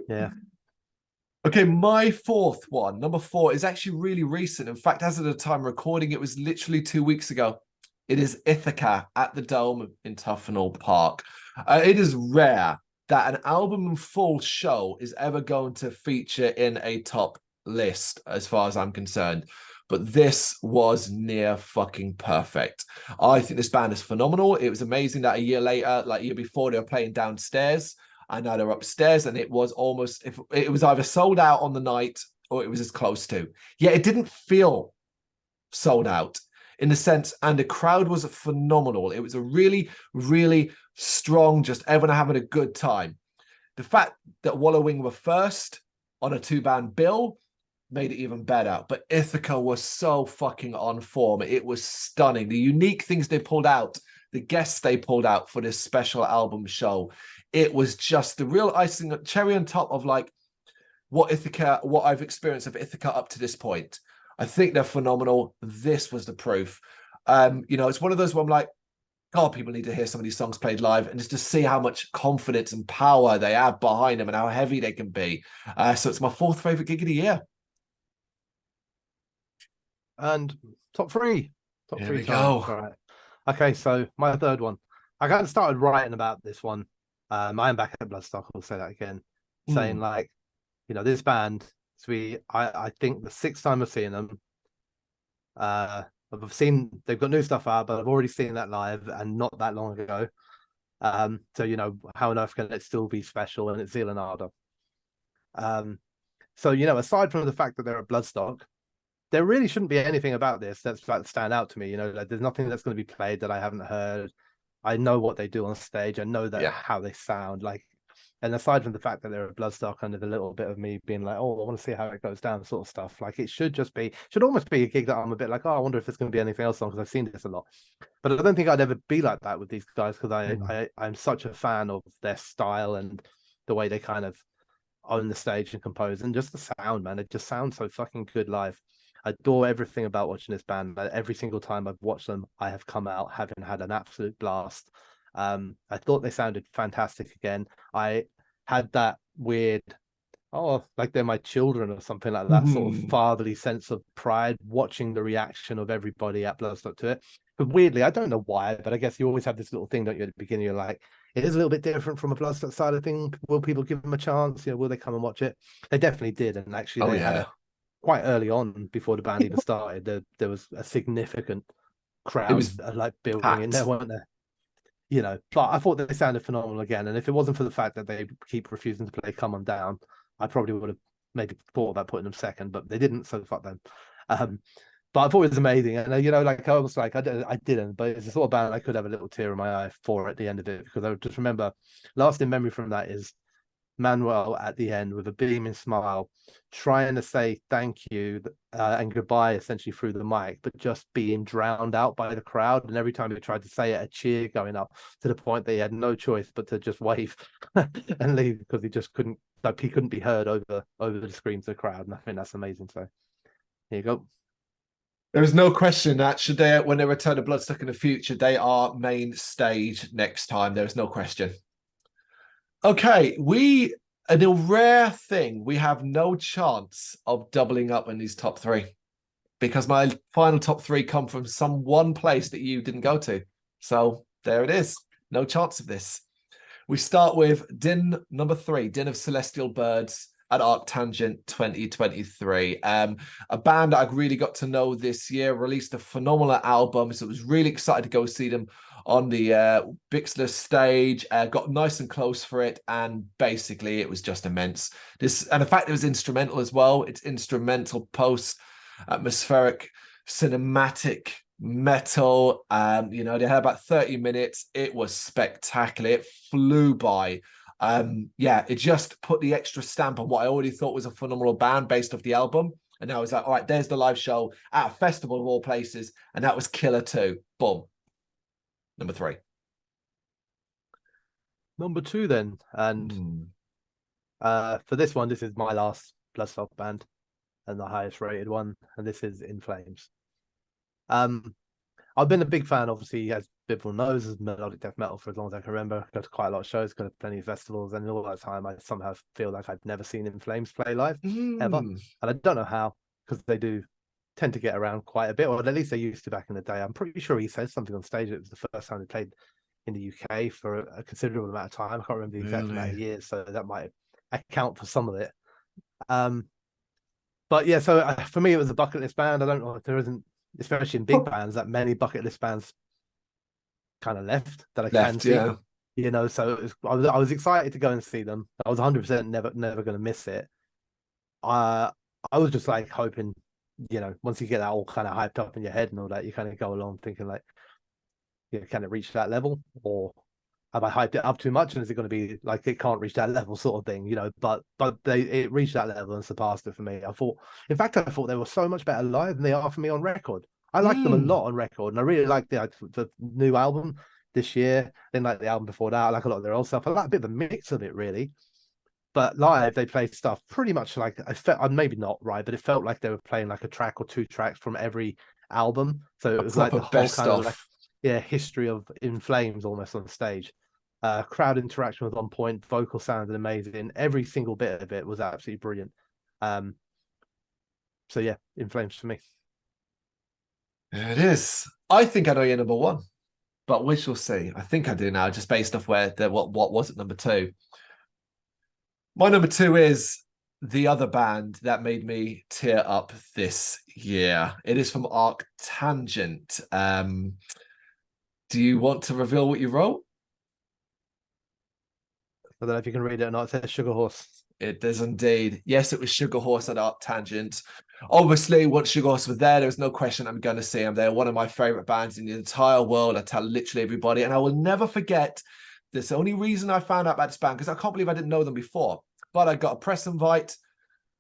Yeah. Okay, my fourth one, number 4, is actually really recent. In fact, as of the time recording, it was literally 2 weeks ago. It is Ithaca at the Dome in Tufnell Park. It is rare that an album and full show is ever going to feature in a top list, as far as I'm concerned. But this was near fucking perfect. I think this band is phenomenal. It was amazing that a year later, like a year before, they were playing downstairs. I know they're upstairs, and it was almost, if it was either sold out on the night or it was as close to. Yeah, it didn't feel sold out in the sense, and the crowd was phenomenal. It was a really, really strong, just everyone having a good time. The fact that Wallowing were first on a 2-band bill made it even better. But Ithaca was so fucking on form. It was stunning. The unique things they pulled out, the guests they pulled out for this special album show, it was just the real icing, cherry on top of like what I've experienced of Ithaca up to this point. I think they're phenomenal. This was the proof. It's one of those where I'm like, God, people need to hear some of these songs played live, and just to see how much confidence and power they have behind them and how heavy they can be. So it's my 4th favorite gig of the year. And top three. Top Here three we time. go. All right. Okay, so my third one. I kind of started writing about this one. I am back at Bloodstock, I'll say that again. Saying Hmm. like, this band, I think the sixth time I've seen them. I've seen they've got new stuff out, but I've already seen that live and not that long ago. So how on earth can it still be special? And it's Zealand. So aside from the fact that they're at Bloodstock, there really shouldn't be anything about this that's like stand out to me. Like, there's nothing that's going to be played that I haven't heard. I know what they do on stage. I know that Yeah. how they sound like. And aside from the fact that they're a Bloodstock, and there's a little bit of me being like, oh, I want to see how it goes down, sort of stuff. Like, it should almost be a gig that I'm a bit like, oh, I wonder if there's going to be anything else on, because I've seen this a lot. But I don't think I'd ever be like that with these guys, because I'm such a fan of their style and the way they kind of own the stage and compose, and just the sound, man. It just sounds so fucking good live. I adore everything about watching this band. Every single time I've watched them, I have come out having had an absolute blast. I thought they sounded fantastic again. I had that weird, like they're my children or something like that, sort of fatherly sense of pride watching the reaction of everybody at Bloodstock to it. But weirdly, I don't know why, but I guess you always have this little thing, don't you, at the beginning? You're like, it is a little bit different from a Bloodstock side of thing. Will people give them a chance? Will they come and watch it? They definitely did. And actually, Oh they had yeah. a quite early on, before the band even started, there was a significant It crowd was like building in there, packed. weren't there? But I thought they sounded phenomenal again. And if it wasn't for the fact that they keep refusing to play Come On Down, I probably would have maybe thought about putting them second, but they didn't, so fuck them. Um, but I thought it was amazing. And like I was like, I didn't, but it's the sort of band I could have a little tear in my eye for at the end of it, because I would just remember, last in memory from that is Manuel at the end with a beaming smile, trying to say thank you and goodbye essentially through the mic, but just being drowned out by the crowd. And every time he tried to say it, a cheer going up, to the point that he had no choice but to just wave and leave, because he just couldn't, like, he couldn't be heard over the screams of the crowd. And I think that's amazing. So here you go. There is no question that should they, when they return to Bloodstock in the future, they are main stage next time. There is no question. Okay, in a rare thing, we have no chance of doubling up in these top three, because my final top three come from some one place that you didn't go to. So there it is. No chance of this. We start with Din number 3, Din of Celestial Birds at Arctangent 2023. A band that I really got to know this year, released a phenomenal album. So I was really excited to go see them on the Bixler stage. Got nice and close for it, and basically it was just immense. And the fact it was instrumental as well. It's instrumental post atmospheric cinematic metal. They had about 30 minutes. It was spectacular. It flew by. It just put the extra stamp on what I already thought was a phenomenal band based off the album. And I was like, all right, there's the live show at a festival of all places. And that was killer too. Boom. Number 3. Number 2 then. And for this one, this is my last Bloodstock band and the highest rated one. And this is In Flames. I've been a big fan, obviously, as people knows, of melodic death metal for as long as I can remember. Go to quite a lot of shows, go to plenty of festivals, and all that time I somehow feel like I've never seen In Flames play live ever. And I don't know how, because they do tend to get around quite a bit, or at least they used to back in the day. I'm pretty sure he said something on stage. It was the first time they played in the UK for a considerable amount of time. I can't remember the exact amount of years, so that might account for some of it. But yeah, so for me, it was a bucket list band. I don't know if there isn't, especially in big bands, that many bucket list bands kind of left that I can see. Yeah. So I was excited to go and see them. I was 100% never going to miss it. I was just like hoping, once you get that all kind of hyped up in your head and all that, you kind of go along thinking like, can it reach that level, or have I hyped it up too much, and is it going to be like it can't reach that level sort of thing, But it reached that level and surpassed it for me. I thought they were so much better live than they are for me on record. I like them a lot on record, and I really like the new album this year. Then like the album before that, I like a lot of their old stuff. I like a bit of a mix of it, really. But live, they play stuff pretty much like I felt, maybe not right, but it felt like they were playing like a track or two tracks from every album. So it was like the whole kind of like history of In Flames almost on stage. Crowd interaction was on point, vocal sounded amazing. Every single bit of it was absolutely brilliant. So yeah, In Flames for me. It is. I think I know your number one, but we shall see. I think I do now, just based off where what was at number two. My number two is the other band that made me tear up this year. It is from Arctangent. Do you want to reveal what you wrote? I don't know if you can read it or not. It says Sugar Horse. It does indeed. Yes, it was Sugar Horse at Arctangent. Obviously, once Sugar Horse were there was no question I'm going to see them. They're one of my favorite bands in the entire world. I tell literally everybody, and I will never forget. This the only reason I found out about this band, because I can't believe I didn't know them before. But I got a press invite.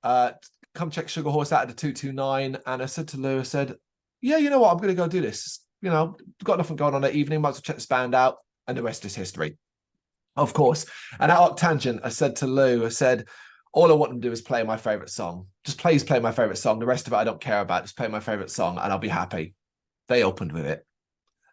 Come check Sugar Horse out at the 229, and I said to Lou, I said, "Yeah, you know what? I'm going to go do this. You know, got nothing going on that evening. Might as well check this band out." And the rest is history. Of course. And at Arctangent, I said to Lou, I said, all I want them to do is play my favorite song. Just please play my favorite song. The rest of it I don't care about. Just play my favorite song and I'll be happy. They opened with it.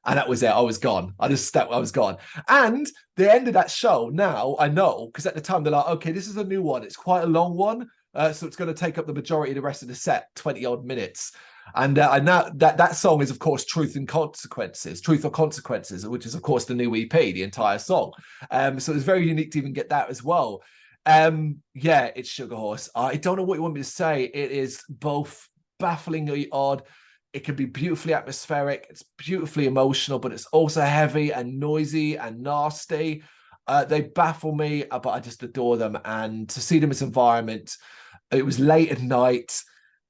And that was it. I was gone. I was gone. And the end of that show, now I know, because at the time they're like, okay, this is a new one. It's quite a long one. So it's going to take up the majority of the rest of the set, 20 odd minutes. And now that song is, of course, Truth or Consequences, which is, of course, the new EP, the entire song. So it's very unique to even get that as well. Yeah, it's Sugar Horse. I don't know what you want me to say. It is both bafflingly odd. It can be beautifully atmospheric. It's beautifully emotional, but it's also heavy and noisy and nasty. They baffle me, but I just adore them. And to see them as environment, it was late at night.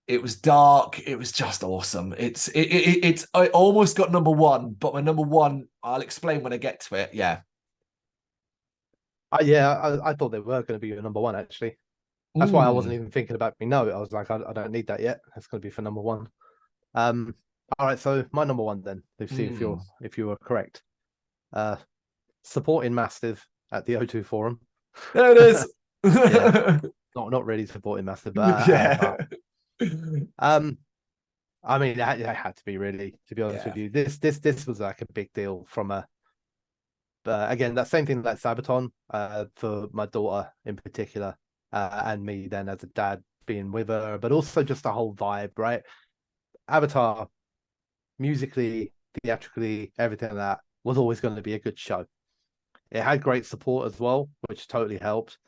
It was dark. It was just awesome. I almost got number one, but my number one, I'll explain when I get to it. Yeah. I thought they were going to be your number one, actually. That's why I wasn't even thinking about me. No, I was like, I don't need that yet. That's going to be for number one. All right, so my number one then. Let's see if you were correct. Supporting Mastiff at the O2 Forum. There it is. Yeah, not really supporting Mastiff, but yeah. I mean, it had to be, really, to be honest with you. This was like a big deal from a. Again, that same thing like Sabaton, for my daughter in particular, and me then as a dad being with her, but also just the whole vibe, right? Avatar, musically, theatrically, everything like that was always going to be a good show. It had great support as well, which totally helped.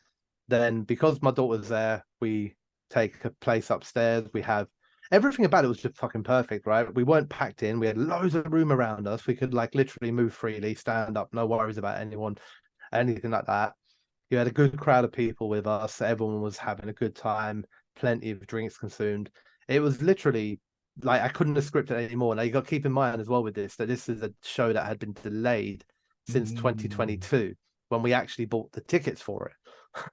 Then, because my daughter's there, we take a place upstairs. We have everything about it was just fucking perfect, right? We weren't packed in. We had loads of room around us. We could like literally move freely, stand up, no worries about anyone, anything like that. You had a good crowd of people with us. Everyone was having a good time. Plenty of drinks consumed. It was literally like I couldn't have scripted it anymore. Now you got to keep in mind as well with this that this is a show that had been delayed since 2022 when we actually bought the tickets for it.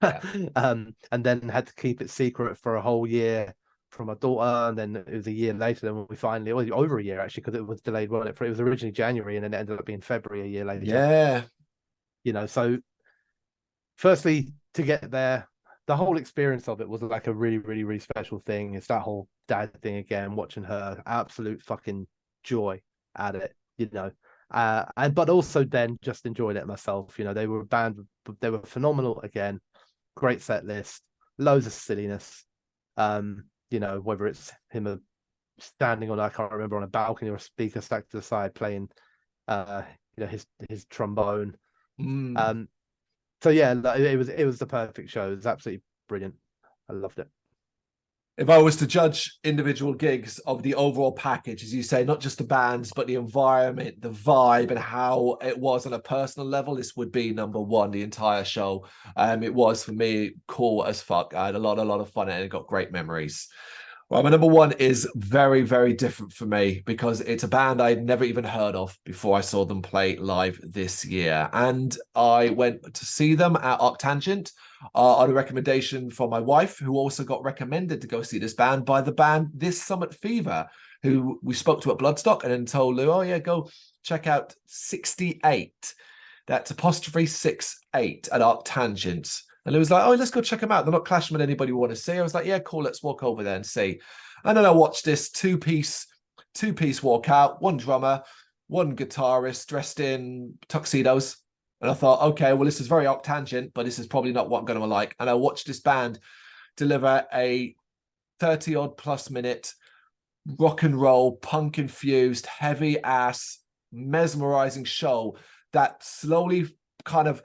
Yeah. And then had to keep it secret for a whole year from my daughter, and then it was a year later. Then we finally, well, over a year actually, because it was delayed. Wasn't it? It was originally January, and then it ended up being February a year later. Yeah, you know. So, firstly, to get there, the whole experience of it was like a really, really, really special thing. It's that whole dad thing again, watching her absolute fucking joy at it, you know. And but also then just enjoyed it myself. You know, they were a band, they were phenomenal again. Great set list, loads of silliness. You know, whether it's him standing on, I can't remember, on a balcony or a speaker stacked to the side playing, you know, his trombone. So yeah, it was the perfect show. It was absolutely brilliant. I loved it. If I was to judge individual gigs of the overall package, as you say, not just the bands, but the environment, the vibe, and how it was on a personal level, this would be number one, the entire show. It was, for me, cool as fuck. I had a lot of fun and it got great memories. Well, my number one is very, very different for me because it's a band I'd never even heard of before I saw them play live this year. And I went to see them at Arctangent on a recommendation from my wife, who also got recommended to go see this band by the band This Summit Fever, who we spoke to at Bloodstock, and then told Lou, oh yeah, go check out 68. That's apostrophe 68 at Arctangent. And Lou was like, oh, let's go check them out. They're not clashing with anybody we want to see. I was like, yeah, cool, let's walk over there and see. And then I watched this two-piece walkout, one drummer, one guitarist dressed in tuxedos. And I thought, okay, well, this is very Arctangent, but this is probably not what I'm going to like. And I watched this band deliver a 30-odd plus minute rock and roll, punk infused, heavy ass, mesmerizing show that slowly kind of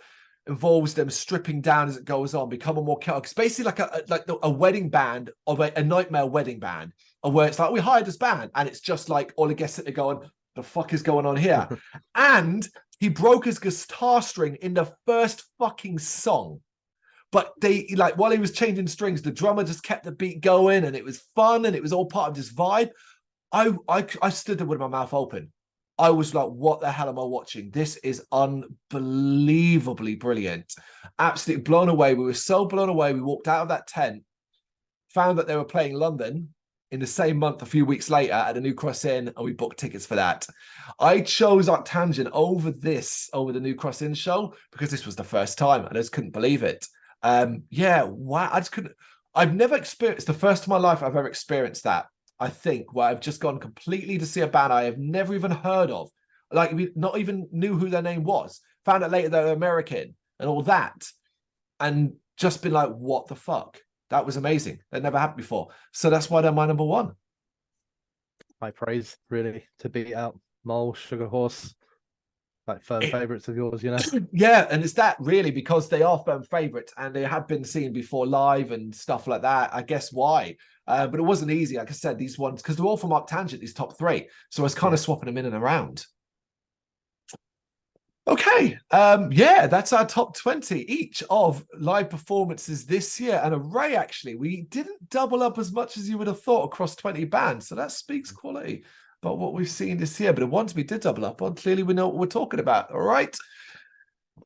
involves them stripping down as it goes on, becoming more chaotic. It's basically like a wedding band of a nightmare wedding band, where it's like, we hired this band, and it's just like all the guests sitting there going, the fuck is going on here? And he broke his guitar string in the first fucking song. But they, like, while he was changing strings, the drummer just kept the beat going, and it was fun, and it was all part of this vibe. I stood there with my mouth open. I was like, what the hell am I watching? This is unbelievably brilliant. Absolutely blown away. We were so blown away. We walked out of that tent, found that they were playing London in the same month a few weeks later at the New Cross Inn, and we booked tickets for that. I chose Arctangent over the New Cross Inn show because this was the first time, and I just couldn't believe it. Yeah, wow. I just couldn't. I've never experienced, the first time in my life I've ever experienced that, I think, where I've just gone completely to see a band I have never even heard of. Like, we not even knew who their name was. Found out later they're American and all that. And just been like, what the fuck? That was amazing. That never happened before. So that's why they're my number one. High praise, really, to beat out Mole, Sugar Horse, like firm favourites of yours, you know? Yeah, and it's that really because they are firm favourites and they have been seen before live and stuff like that. I guess why. But it wasn't easy, like I said, these ones, because they're all from Arctangent, these top three. So I was kind of swapping them in and around. Okay, yeah, that's our top 20 each of live performances this year. And Ray, actually, we didn't double up as much as you would have thought across 20 bands. So that speaks quality about what we've seen this year. But the ones we did double up on, clearly we know what we're talking about. All right.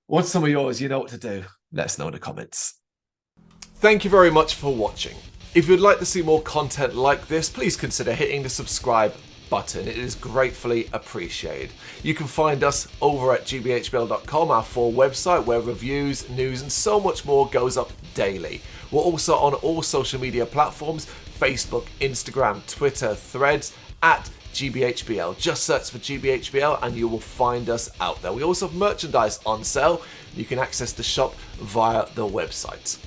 What's some of yours? You know what to do. Let us know in the comments. Thank you very much for watching. If you'd like to see more content like this, please consider hitting the subscribe button. It is gratefully appreciated. You can find us over at gbhbl.com, our full website, where reviews, news, and so much more goes up daily. We're also on all social media platforms: Facebook, Instagram, Twitter, Threads, at GBHBL. Just search for GBHBL and you will find us out there. We also have merchandise on sale. You can access the shop via the website.